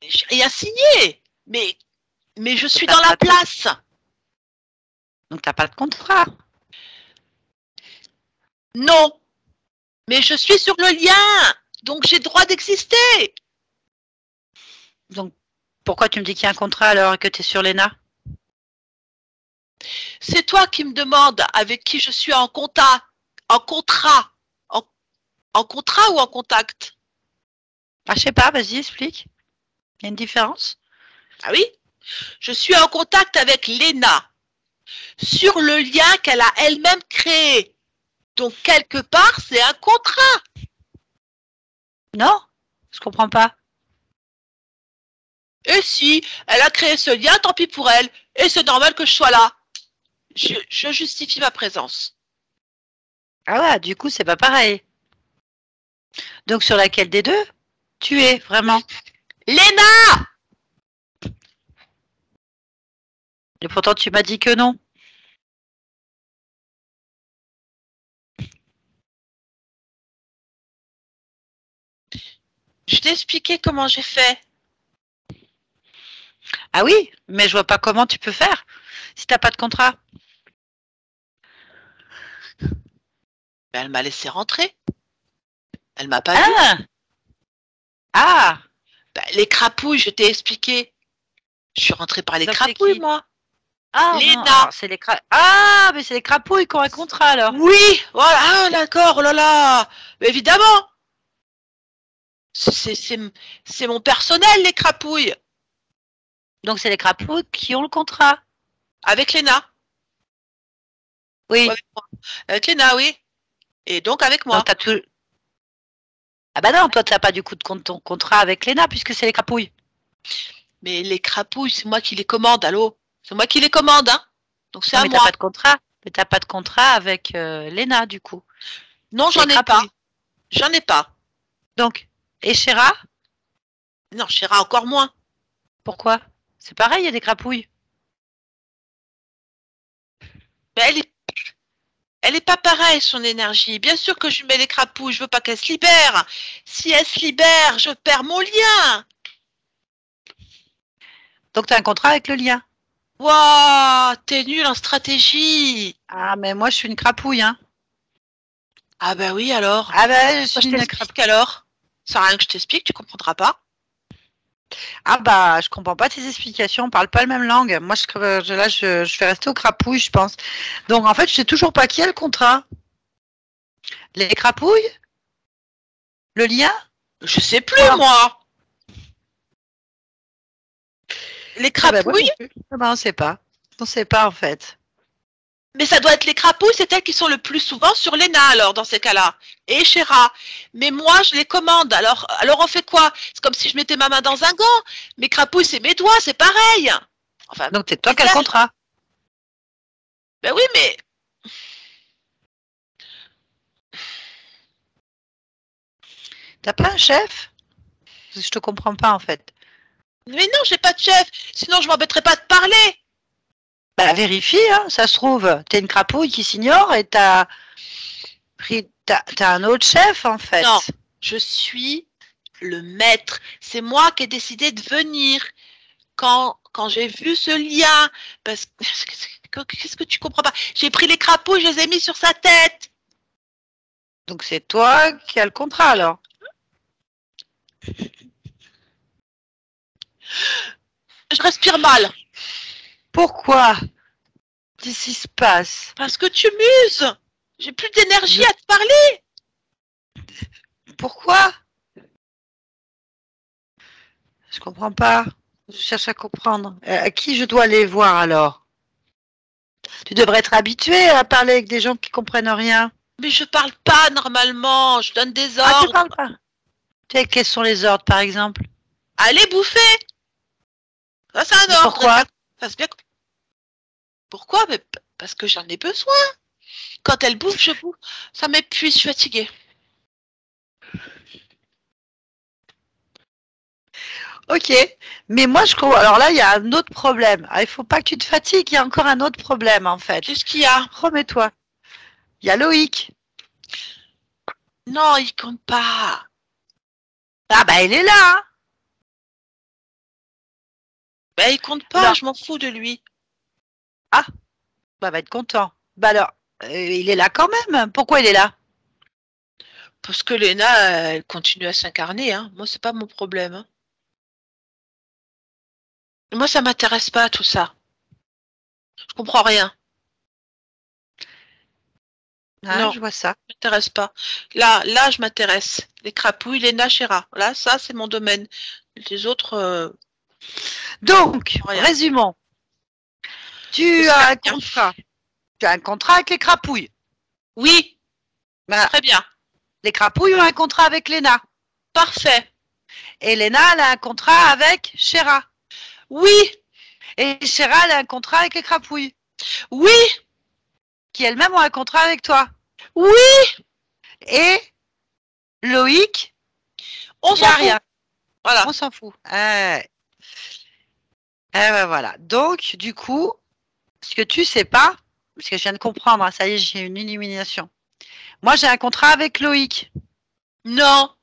J'ai rien signé. Mais je suis dans la place. Donc t'as pas de contrat. Non. Mais je suis sur le lien. Donc j'ai le droit d'exister. Donc pourquoi tu me dis qu'il y a un contrat alors que tu es sur Léna? C'est toi qui me demandes avec qui je suis en contact, en contrat. En contrat ou en contact? Ah, je sais pas, vas-y, explique. Il y a une différence? Ah oui? Je suis en contact avec Léna sur le lien qu'elle a elle-même créé. Donc, quelque part, c'est un contrat. Non, je comprends pas. Et si elle a créé ce lien, tant pis pour elle. Et c'est normal que je sois là. Je justifie ma présence. Ah ouais, du coup, c'est pas pareil. Donc, sur laquelle des deux tu es vraiment? Léna! Et pourtant, tu m'as dit que non. Je t'ai expliqué comment j'ai fait. Ah oui, mais je vois pas comment tu peux faire si t'as pas de contrat. Elle m'a laissé rentrer. Elle m'a pas vu. Ah. Ben, les crapouilles, je t'ai expliqué. Je suis rentrée par les crapouilles, moi. Ah, Léna. c'est les Ah, mais c'est les crapouilles qui ont un contrat alors. Oui, voilà, ah, d'accord, oh là là. Mais évidemment. C'est mon personnel, les crapouilles. Donc c'est les crapauds qui ont le contrat. Avec Léna. Oui. Avec Léna, oui. Et donc avec moi. Donc Ah bah non, toi, tu n'as pas du coup de ton contrat avec Léna puisque c'est les crapouilles. Mais les crapouilles, c'est moi qui les commande, allô? C'est moi qui les commande, hein? Donc c'est à Mais moi. t'as pas de contrat. Mais t'as pas de contrat avec Léna du coup. Non, j'en ai pas. J'en ai pas. Donc, et Chéra? Non, Chéra encore moins. Pourquoi? C'est pareil, il y a des crapouilles. Mais elle est pas pareille, son énergie. Bien sûr que je mets les crapouilles, je veux pas qu'elle se libère. Si elle se libère, je perds mon lien. Donc, tu as un contrat avec le lien. Waouh, t'es nul en stratégie. Ah, mais moi, je suis une crapouille, hein. Ah bah oui, alors. Ah bah, je suis une crapouille. Alors, ça rien que je t'explique, tu comprendras pas. Ah bah, je comprends pas tes explications, on parle pas la même langue. Moi, je vais rester aux crapouilles, je pense. Donc, en fait, je sais toujours pas qui a le contrat. Les crapouilles? Le lien? Je sais plus, moi. Les crapouilles? Ah bah, on sait pas. On sait pas, en fait. Mais ça doit être les crapouilles, c'est elles qui sont le plus souvent sur Léna, alors, dans ces cas-là. Et Chéra. Mais moi, je les commande. Alors on fait quoi? C'est comme si je mettais ma main dans un gant. Mes crapouilles, c'est mes doigts, c'est pareil. Enfin, donc, c'est toi qui as le contrat. Ben oui, mais... T'as pas un chef? Je te comprends pas, en fait. Mais non, j'ai pas de chef. Sinon, je m'embêterais pas de parler. Bah, vérifie, hein. Ça se trouve, t'es une crapouille qui s'ignore et t'as un autre chef, en fait. Non, je suis le maître. C'est moi qui ai décidé de venir. Quand j'ai vu ce lien, parce que qu'est-ce que tu comprends pas? J'ai pris les crapouilles, je les ai mis sur sa tête. Donc c'est toi qui as le contrat alors. Je respire mal. Pourquoi? Qu'est-ce qui se passe? Parce que tu muses. J'ai plus d'énergie à te parler. Pourquoi? Je comprends pas. Je cherche à comprendre. À qui je dois aller voir alors? Tu devrais être habitué à parler avec des gens qui comprennent rien. Mais je parle pas normalement. Je donne des ordres. Ah, tu parles pas? Quels sont les ordres par exemple? Allez bouffer. Ça c'est un ordre. Pourquoi? Pourquoi? Mais parce que j'en ai besoin. Quand elle bouffe, je bouffe. Ça m'épuise, je suis fatiguée. Ok, mais moi je crois. Alors là, il y a un autre problème. Ah, il faut pas que tu te fatigues. Il y a encore un autre problème en fait. Qu'est-ce qu'il y a? Remets-toi. Il y a Loïc. Non, il compte pas. Ah bah il est là. Hein. Bah il compte pas. Non. Je m'en fous de lui. Ah, bah va être content. Bah alors, il est là quand même. Pourquoi il est là? Parce que Léna, elle continue à s'incarner. Hein. Moi, c'est pas mon problème. Hein. Moi, ça m'intéresse pas tout ça. Je comprends rien. Ah, non, je vois ça. Ça m'intéresse pas. Là, je m'intéresse. Les crapouilles, Léna, Chéra. Là, ça, c'est mon domaine. Les autres. Donc, résumons. Tu as un contrat. Tu as un contrat avec les crapouilles. Oui. Bah, très bien. Les crapouilles ont un contrat avec Léna. Parfait. Et Léna, elle a un contrat avec Chéra. Oui. Et Chéra, elle a un contrat avec les crapouilles. Oui. Qui elles-mêmes ont un contrat avec toi. Oui. Et Loïc, on s'en fout. Rien. Voilà. On s'en fout. Ben voilà. Donc, du coup, ce que tu sais pas, parce que je viens de comprendre, hein, ça y est, j'ai une illumination. Moi, j'ai un contrat avec Loïc. Non.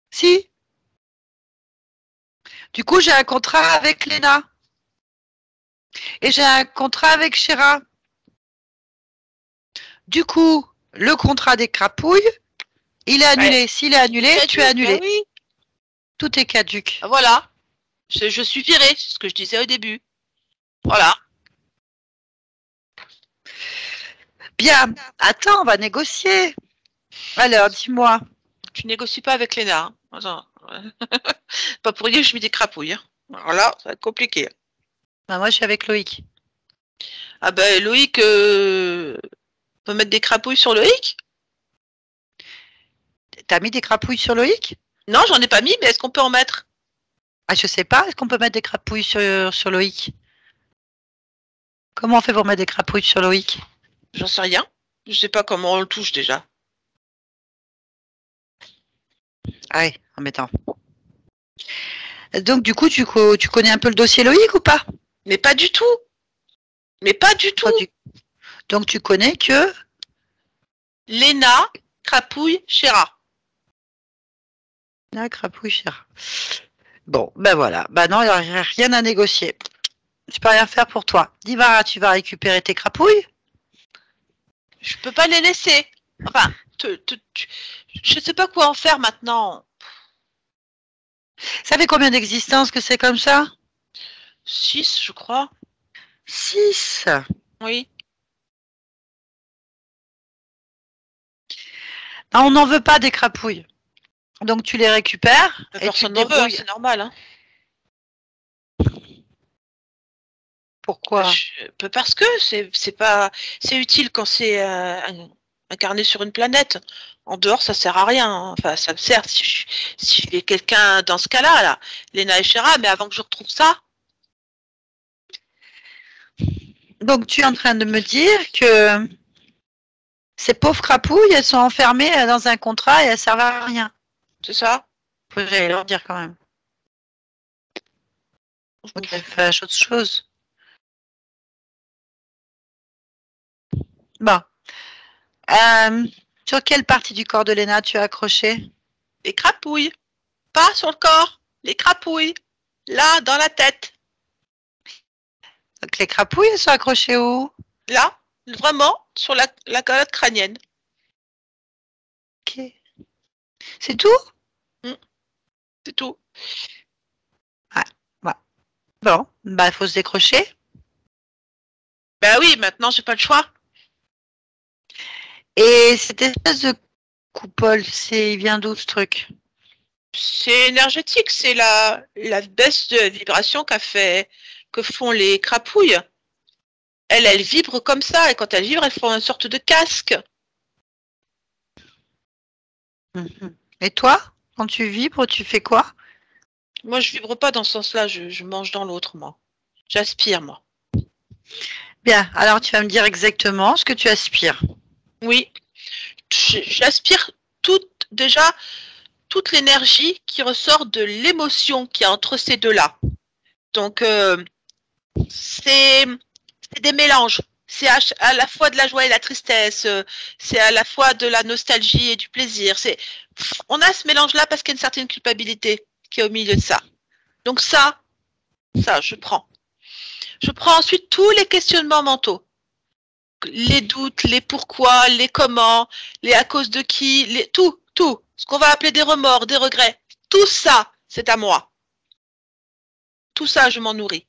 Si. Du coup, j'ai un contrat avec Léna. Et j'ai un contrat avec Chéra. Du coup, le contrat des crapouilles, il est annulé. Ouais. S'il est annulé, tu es annulé. Ben oui. Tout est caduc. Voilà. Je suis virée, c'est ce que je disais au début. Voilà. Bien. Attends, on va négocier. Alors, dis-moi. Tu négocies pas avec Léna. Hein. Pas pour dire que je mets des crapouilles. Hein. Alors là, ça va être compliqué. Ben, moi, je suis avec Loïc. Ah ben, Loïc peut mettre des crapouilles sur Loïc? T'as mis des crapouilles sur Loïc? Non, j'en ai pas mis, mais est-ce qu'on peut en mettre? Ah, je sais pas. Est-ce qu'on peut mettre des crapouilles sur Loïc? Comment on fait pour mettre des crapouilles sur Loïc? J'en sais rien. Je sais pas comment on le touche déjà. Ah oui, embêtant. Donc, du coup, tu connais un peu le dossier Loïc ou pas? Mais pas du tout. Mais pas du tout. Donc, tu connais que Léna, crapouille, Chéra. la crapouille chère. Bon, ben voilà. Ben non, il n'y a rien à négocier. Je peux rien faire pour toi. Divara, tu vas récupérer tes crapouilles? Je peux pas les laisser. Enfin, je sais pas quoi en faire maintenant. Ça fait combien d'existence que c'est comme ça? 6, je crois. 6. Oui. Non, on n'en veut pas des crapouilles. Donc tu les récupères et Personne tu te n'en veut, débrouilles. c'est normal. Hein. Pourquoi? Parce que c'est utile quand c'est incarné sur une planète. En dehors, ça sert à rien. Hein. Enfin, ça me sert si j'ai quelqu'un dans ce cas-là, là, Léna et Chéra, mais avant que je retrouve ça. Donc tu es en train de me dire que ces pauvres crapouilles, elles sont enfermées dans un contrat et elles servent à rien. C'est ça? Faut que j'aille leur dire quand même. Faut qu'elles fassent autre chose. Bon. Sur quelle partie du corps de Léna tu as accroché? Les crapouilles. Pas sur le corps. Les crapouilles. Là, dans la tête. Donc les crapouilles, elles sont accrochées où? Là, vraiment, sur la colonne crânienne. Ok. C'est tout? C'est tout. Ouais. Ouais. Bon, bah il faut se décrocher. Ben oui, maintenant, j'ai pas le choix. Et cette espèce de coupole, il vient d'où ce truc? C'est énergétique, c'est la baisse de vibration que font les crapouilles. Elles vibrent comme ça, et quand elles vibrent, elles font une sorte de casque. Et toi, quand tu vibres, tu fais quoi? Moi, je vibre pas dans ce sens-là, je mange dans l'autre, moi. J'aspire, moi. Bien, alors tu vas me dire exactement ce que tu aspires. Oui, j'aspire déjà toute l'énergie qui ressort de l'émotion qu'il y a entre ces deux-là. Donc, c'est des mélanges. C'est à la fois de la joie et la tristesse. C'est à la fois de la nostalgie et du plaisir. On a ce mélange-là parce qu'il y a une certaine culpabilité qui est au milieu de ça. Donc ça, je prends. Je prends ensuite tous les questionnements mentaux. Les doutes, les pourquoi, les comment, les à cause de qui, tout. Ce qu'on va appeler des remords, des regrets. Tout ça, c'est à moi. Tout ça, je m'en nourris.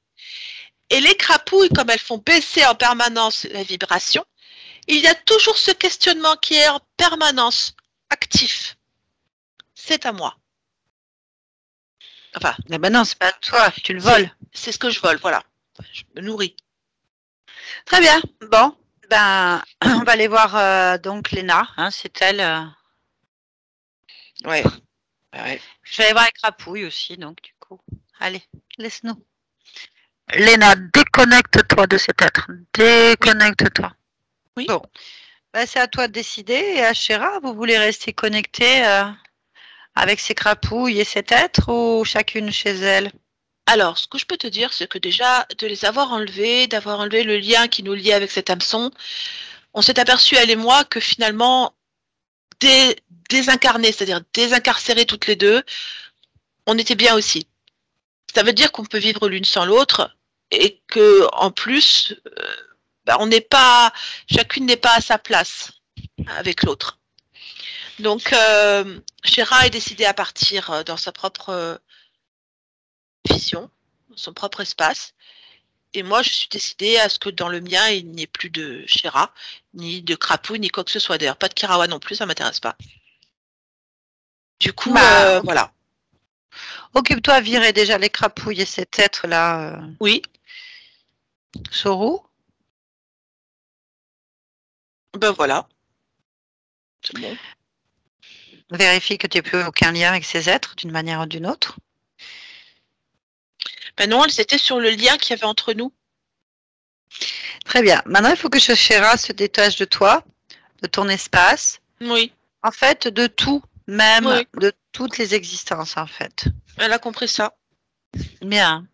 Et les crapouilles, comme elles font baisser en permanence la vibration, il y a toujours ce questionnement qui est en permanence actif. C'est à moi. Enfin. Ah ben non, c'est pas à toi, tu le voles. C'est ce que je vole, voilà. Je me nourris. Très bien. Bon, ben, on va aller voir donc Léna, hein, c'est elle. Ouais. Ouais. Je vais aller voir les crapouilles aussi, donc du coup. Allez, laisse-nous. Léna, déconnecte-toi de cet être. Déconnecte-toi. Oui. Bon, ben, c'est à toi de décider. Et à Chéra, vous voulez rester connecté avec ces crapouilles et cet être ou chacune chez elle? Alors, ce que je peux te dire, c'est que déjà, de les avoir enlevés, d'avoir enlevé le lien qui nous liait avec cet hameçon, on s'est aperçu, elle et moi, que finalement, désincarner, c'est-à-dire désincarcérer toutes les deux, on était bien aussi. Ça veut dire qu'on peut vivre l'une sans l'autre et que, en plus, on n'est pas, chacune n'est pas à sa place avec l'autre. Donc, Chéra est décidée à partir dans sa propre vision, dans son propre espace. Et moi, je suis décidée à ce que dans le mien, il n'y ait plus de Chéra, ni de Crapouille, ni quoi que ce soit. D'ailleurs, pas de Kirawa non plus, ça m'intéresse pas. Du coup, voilà. Occupe-toi à virer déjà les crapouilles et cet être-là. Oui. Soru. Ben voilà. C'est bon. Vérifie que tu n'aies plus aucun lien avec ces êtres d'une manière ou d'une autre. Ben non, elles étaient sur le lien qu'il y avait entre nous. Très bien. Maintenant, il faut que Chéra se détache de toi, de ton espace. Oui. En fait, de tout, même Oui. de toutes les existences, en fait. Elle a compris ça. Bien.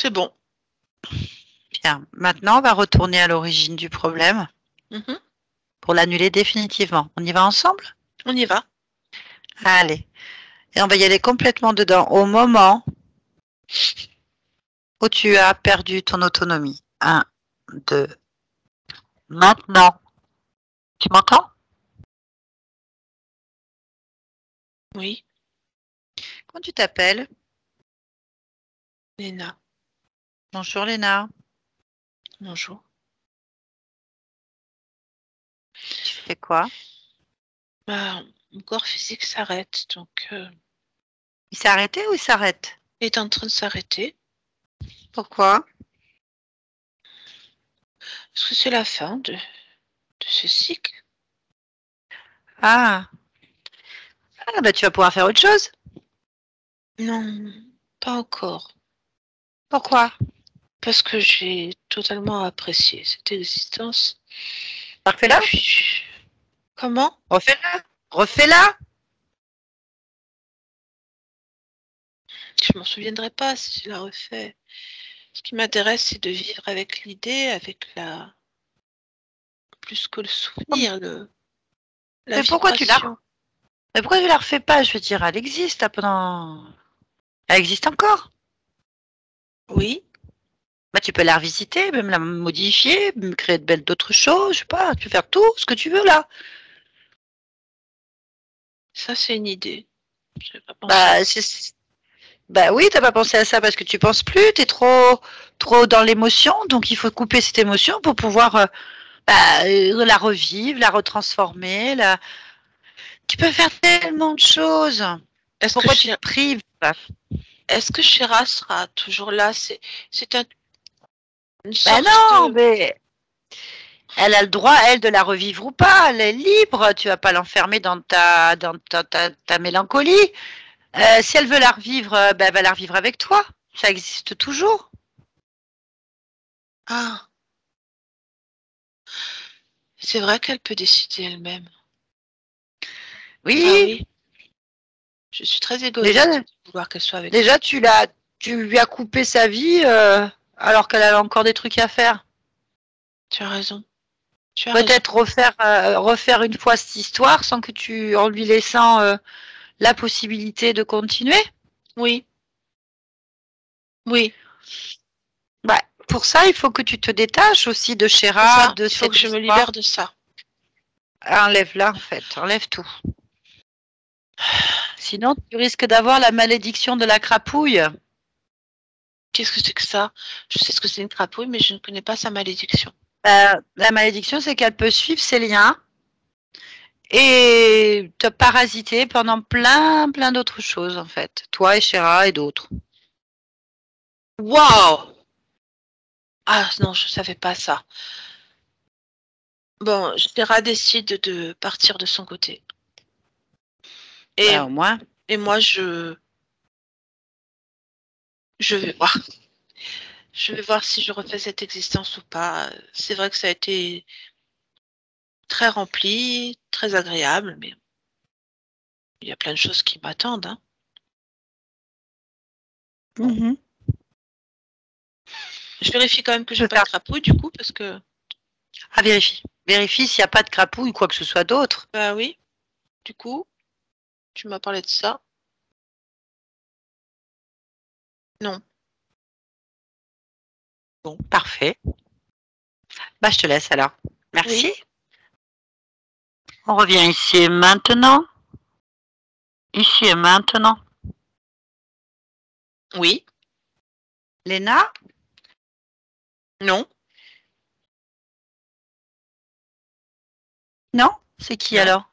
C'est bon. Bien. Maintenant, on va retourner à l'origine du problème pour l'annuler définitivement. On y va ensemble? On y va. Allez. Et on va y aller complètement dedans au moment où tu as perdu ton autonomie. 1, 2. Maintenant. Tu m'entends? Oui. Comment tu t'appelles? Léna. Bonjour Léna. Bonjour. Tu fais quoi? Bah, mon corps physique s'arrête, donc Il s'est arrêté ou il s'arrête? il est en train de s'arrêter. Pourquoi? Parce que c'est la fin de ce cycle. Ah. Ah, bah tu vas pouvoir faire autre chose. Non, pas encore. Pourquoi? Parce que j'ai totalement apprécié cette existence. Refais-la. Comment? Refais-la. Refais-la. Je m'en souviendrai pas si je la refais. Ce qui m'intéresse, c'est de vivre avec l'idée, avec la... Plus que le souvenir, la Mais pourquoi tu la... vibration. Mais pourquoi tu la refais pas? Je veux dire, elle existe là, pendant... Elle existe encore. Oui. Bah, tu peux la revisiter, même la modifier, même créer d'autres choses, je sais pas, tu peux faire tout ce que tu veux là. Ça, c'est une idée. Je pas pensé. Bah oui, t'as pas pensé à ça parce que tu penses plus, t'es trop dans l'émotion, donc il faut couper cette émotion pour pouvoir la revivre, la retransformer. Tu peux faire tellement de choses. Pourquoi tu te prives? Est-ce que Chéra sera toujours là? C'est une sorte non, mais elle a le droit, elle, de la revivre ou pas. Elle est libre. Tu vas pas l'enfermer dans ta mélancolie. Si elle veut la revivre, elle va la revivre avec toi. Ça existe toujours. Ah. C'est vrai qu'elle peut décider elle-même. Oui. Ah oui. Je suis très égoïste de vouloir qu'elle soit avec moi. Déjà, tu lui as coupé sa vie alors qu'elle a encore des trucs à faire. Tu as raison. Peut-être refaire une fois cette histoire sans que en lui laissant la possibilité de continuer. Oui. Oui. Bah, pour ça, il faut que tu te détaches aussi de Chéra, de il faut que je me libère de ça. Enlève-la, en fait. Enlève tout. Sinon, tu risques d'avoir la malédiction de la crapouille. Qu'est-ce que c'est que ça? Je sais ce que c'est une crapouille, mais je ne connais pas sa malédiction. La malédiction, c'est qu'elle peut suivre ses liens et te parasiter pendant plein d'autres choses, en fait. Toi et Chéra et d'autres. Waouh! Ah non, je ne savais pas ça. Bon, Chéra décide de partir de son côté. Et, au moins. Et moi, je vais voir. Je vais voir si je refais cette existence ou pas. C'est vrai que ça a été très rempli, très agréable, mais il y a plein de choses qui m'attendent. Hein. Mm-hmm. Je vérifie quand même que je n'ai pas de crapouille, du coup, parce que... Ah, vérifie. Vérifie s'il n'y a pas de crapouille ou quoi que ce soit d'autre. Bah oui. Du coup, tu m'as parlé de ça. Non. Bon, parfait. Bah, je te laisse alors. Merci. Oui. On revient ici et maintenant. Ici et maintenant. Oui. Léna? Non. Non? C'est qui alors?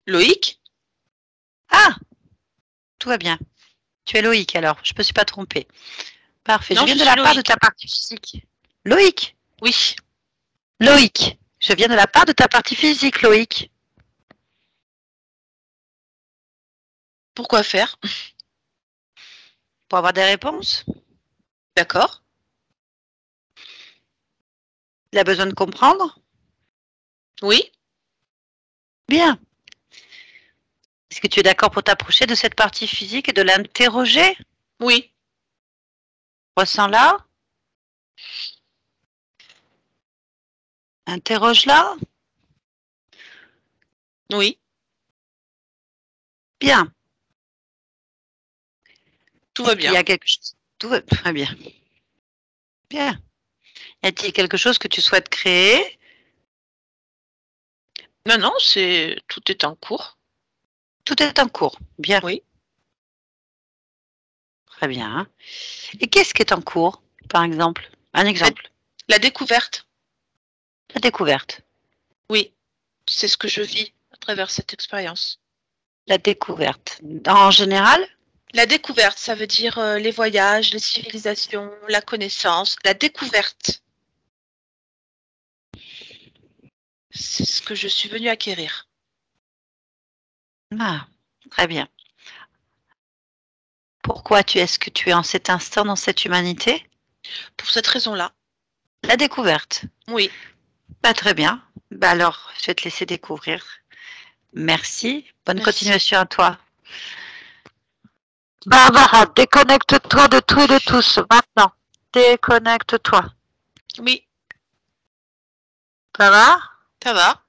Loïc? Ah! Tout va bien. Tu es Loïc alors, je ne me suis pas trompée. Parfait. Non, je viens de la part de ta partie physique. Loïc? Oui. Loïc. Je viens de la part de ta partie physique, Loïc. Pourquoi faire? Pour avoir des réponses. D'accord. Il a besoin de comprendre. Oui. Bien. Est-ce que tu es d'accord pour t'approcher de cette partie physique et de l'interroger? Oui. Ressens-la. Interroge-la. Oui. Bien. Tout va bien. Il y a quelque chose. Tout va très bien. Bien. Y a-t-il quelque chose que tu souhaites créer? Non, tout est en cours. Tout est en cours. Bien. Oui. Très bien. Et qu'est-ce qui est en cours, par exemple? Un exemple. La découverte. La découverte. Oui. C'est ce que je vis à travers cette expérience. La découverte. En général? La découverte, ça veut dire les voyages, les civilisations, la connaissance, la découverte. C'est ce que je suis venue acquérir. Ah, très bien. Pourquoi est-ce que tu es en cet instant dans cette humanité? Pour cette raison-là. La découverte. Oui. Bah, très bien. Bah, alors, je vais te laisser découvrir. Merci. Bonne Merci. continuation à toi. Barbara, déconnecte-toi de tout et de tous maintenant. Déconnecte-toi. Oui. Ça va? Ça va.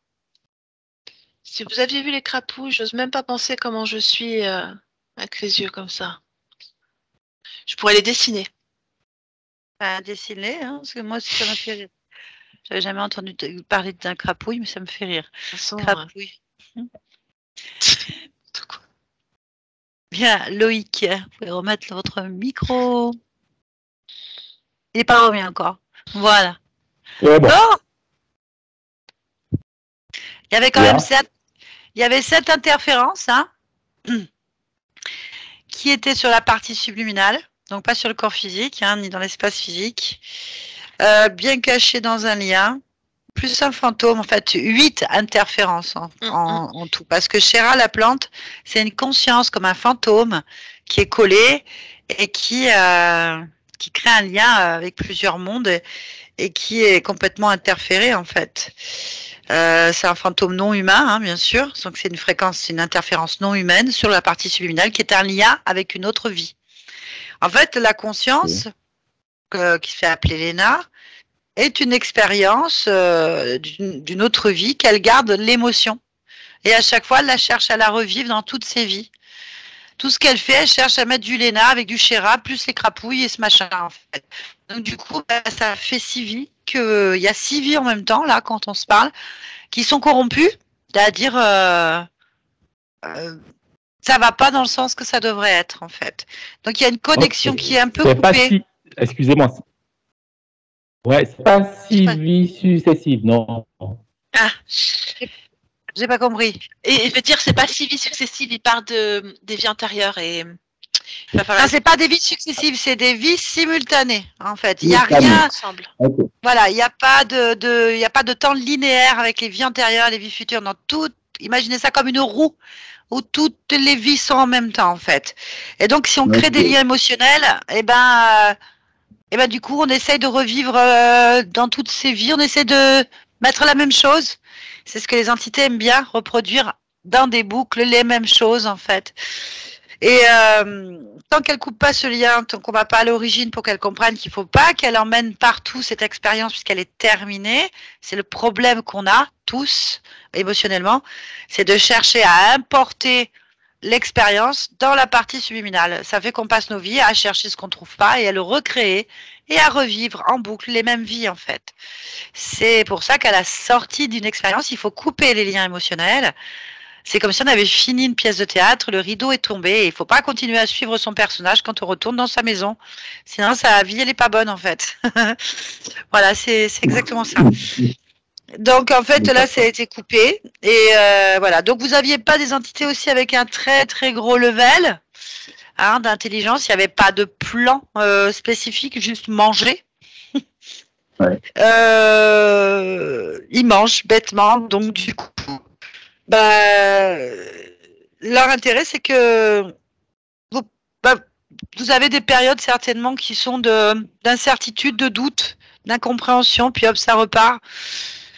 Si vous aviez vu les crapauds, j'ose même pas penser comment je suis avec les yeux comme ça. Je pourrais les dessiner. Dessiner, hein, parce que moi aussi ça m'a fait rire. J'avais jamais entendu parler d'un crapouille, mais ça me fait rire. De toute façon, Crapouille. Bien, Loïc, vous pouvez remettre votre micro. Il n'est pas remis encore. Voilà. Ouais, bon. Oh, il y avait quand Bien. même cette interférence, hein, qui était sur la partie subliminale, donc pas sur le corps physique, hein, ni dans l'espace physique, bien caché dans un lien, plus un fantôme, en fait, 8 interférences en tout. Parce que Chéra, la plante, c'est une conscience comme un fantôme qui est collé et qui crée un lien avec plusieurs mondes et qui est complètement interféré, en fait. C'est un fantôme non humain, hein, bien sûr. Donc c'est une fréquence, c'est une interférence non humaine sur la partie subliminale qui est un lien avec une autre vie. En fait, la conscience, qui se fait appeler Léna, est une expérience d'une autre vie qu'elle garde l'émotion. Et à chaque fois, elle la cherche à la revivre dans toutes ses vies. Tout ce qu'elle fait, elle cherche à mettre du Léna avec du Chéra, plus les crapouilles et ce machin, en fait. Donc du coup, ça fait 6 vies, il y a 6 vies en même temps, là, quand on se parle, qui sont corrompues, c'est-à-dire ça va pas dans le sens que ça devrait être, en fait. Donc il y a une connexion qui est un peu coupée. Pas si... Excusez-moi. Ouais, c'est pas si vie successive, non. Ah, j'ai pas compris. Et je veux dire, c'est pas 6 vies successives, il part des vies antérieures et. Non, c'est pas des vies successives, c'est des vies simultanées, en fait. Il y a rien. Okay. Voilà, il n'y a pas de temps linéaire avec les vies antérieures et les vies futures. Dans tout, imaginez ça comme une roue où toutes les vies sont en même temps, en fait. Et donc, si on crée des liens émotionnels, et ben, du coup, on essaye de revivre dans toutes ces vies, on essaie de mettre la même chose. C'est ce que les entités aiment bien, reproduire dans des boucles les mêmes choses, en fait. Et tant qu'elle coupe pas ce lien, tant qu'on va pas à l'origine pour qu'elle comprenne qu'il faut pas qu'elle emmène partout cette expérience puisqu'elle est terminée, c'est le problème qu'on a tous émotionnellement, c'est de chercher à importer l'expérience dans la partie subliminale. Ça fait qu'on passe nos vies à chercher ce qu'on trouve pas et à le recréer et à revivre en boucle les mêmes vies, en fait. C'est pour ça qu'à la sortie d'une expérience, il faut couper les liens émotionnels. C'est comme si on avait fini une pièce de théâtre, le rideau est tombé et il ne faut pas continuer à suivre son personnage quand on retourne dans sa maison. Sinon, sa vie, elle n'est pas bonne, en fait. Voilà, c'est exactement ça. Donc, en fait, là, ça a été coupé. Et voilà. Donc, vous n'aviez pas des entités aussi avec un très, très gros level, hein, d'intelligence. Il n'y avait pas de plan spécifique, juste manger. Ouais. Ils mangent bêtement, donc du coup, leur intérêt, c'est que vous avez des périodes certainement qui sont d'incertitude, de doute, d'incompréhension, puis hop, ça repart.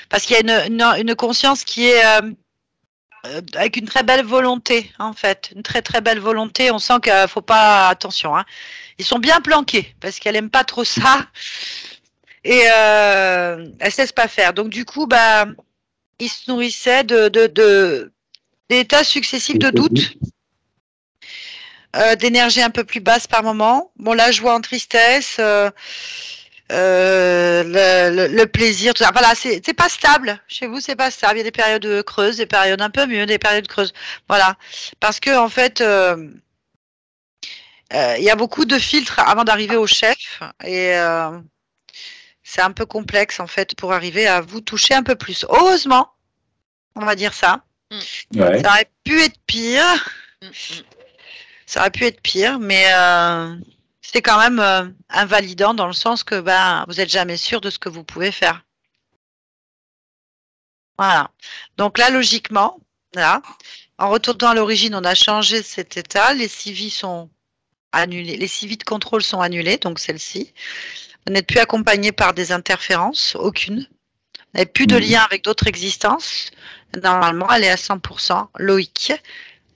Parce qu'il y a une conscience qui est avec une très belle volonté, en fait. Une très très belle volonté. On sent qu'il ne faut pas... Attention, hein. Ils sont bien planqués, parce qu'elle n'aime pas trop ça. Et elle ne se laisse pas faire. Donc du coup, ils se nourrissaient d'états successifs de doute. D'énergie un peu plus basse par moment. Bon, la joie en tristesse, le plaisir, tout ça. Voilà, c'est pas stable. Chez vous, c'est pas stable. Il y a des périodes creuses, des périodes un peu mieux, des périodes creuses. Voilà. Parce que, en fait, il y a beaucoup de filtres avant d'arriver au chef. Et c'est un peu complexe, en fait, pour arriver à vous toucher un peu plus. Heureusement, on va dire ça. Ouais. Ça aurait pu être pire. Ça aurait pu être pire, mais c'est quand même invalidant dans le sens que vous n'êtes jamais sûr de ce que vous pouvez faire. Voilà. Donc là, logiquement, là, en retournant à l'origine, on a changé cet état. Les civis sont annulés. Les civis de contrôle sont annulés, donc celle-ci. Vous n'êtes plus accompagné par des interférences, aucune. Vous n'avez plus de lien avec d'autres existences. Normalement, elle est à 100% loïque.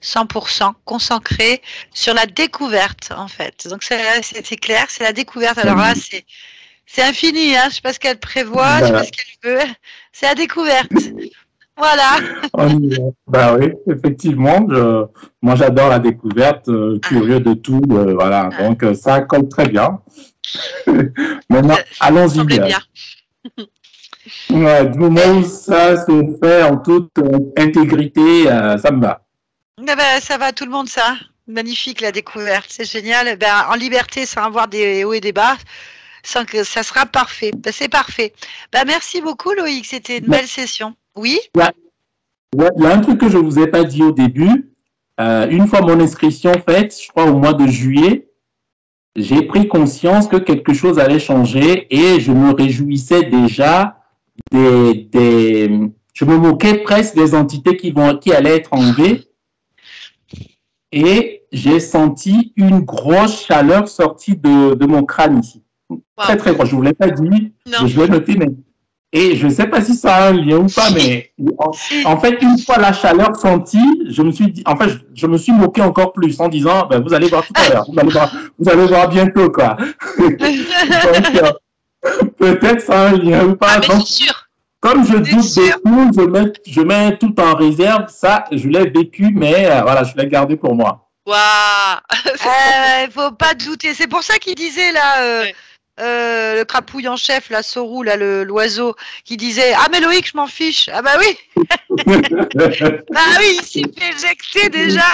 100% consacré sur la découverte, en fait. Donc, c'est clair, c'est la découverte. Alors là, c'est infini, hein. Je ne sais pas ce qu'elle prévoit, je ne sais pas ce qu'elle veut. C'est la découverte. Voilà. Bah oui, effectivement. Moi, j'adore la découverte, curieux de tout. Voilà. Donc, ça colle très bien. Maintenant, allons-y. Bien. Ouais, du moment où ça se fait en toute intégrité, ça me va. Ça va, tout le monde, ça. Magnifique, la découverte. C'est génial. En liberté, sans avoir des hauts et des bas, sans que ça sera parfait. C'est parfait. Merci beaucoup, Loïc. C'était une belle session. Oui? Ouais, il y a un truc que je ne vous ai pas dit au début. Une fois mon inscription faite, je crois au mois de juillet, j'ai pris conscience que quelque chose allait changer et je me réjouissais déjà je me moquais presque des entités qui allaient être enlevées. Et j'ai senti une grosse chaleur sortie de mon crâne ici. Wow. Très, très grosse. Je ne vous l'ai pas dit, mais je l'ai noté. Et je ne sais pas si ça a un lien ou pas, mais en fait, une fois la chaleur sentie, je me suis dit, en fait, je me suis moqué encore plus en disant, vous allez voir tout à l'heure, vous allez voir bientôt, quoi. Donc, peut-être ça a un lien ou pas. Ah, mais donc, c'est sûr. Comme je doute beaucoup, je mets tout en réserve. Ça, je l'ai vécu, mais voilà, je l'ai gardé pour moi. Waouh. Il faut pas douter. C'est pour ça qu'il disait là, le crapouille en chef, la Sorou, là, l'oiseau, qui disait ah mais Loïc, je m'en fiche. Ah bah oui. Oui, il s'est fait éjecter déjà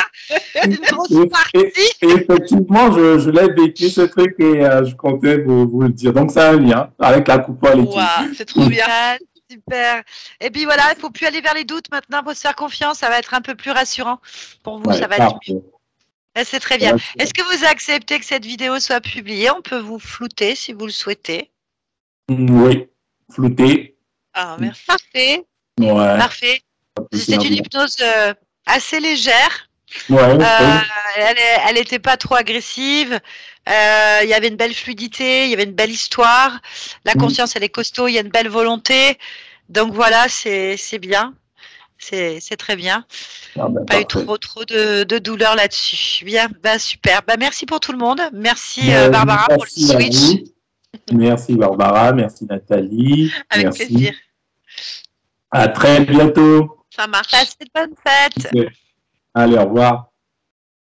une grosse partie. Et effectivement, je l'ai vécu ce truc et je comptais vous le dire. Donc ça a un lien avec la coupole et tout. Waouh, c'est trop bien. Super. Et puis voilà, il ne faut plus aller vers les doutes maintenant, il faut se faire confiance, ça va être un peu plus rassurant pour vous, ça va être mieux. C'est très bien. Est-ce que vous acceptez que cette vidéo soit publiée? On peut vous flouter si vous le souhaitez. Oui, flouter. Ah, merci. Parfait. Ouais. Parfait. C'est une hypnose assez légère. Ouais, elle n'était pas trop agressive. Il y avait une belle fluidité, il y avait une belle histoire. La conscience, elle est costaud, il y a une belle volonté. Donc voilà, c'est bien. C'est très bien. Pas eu trop de douleur là-dessus. Bien, super. Merci pour tout le monde. Merci Barbara pour le switch. Merci Barbara, merci Nathalie. Avec plaisir. À très bientôt. Ça marche. Passez de bonnes fêtes. Allez, au revoir.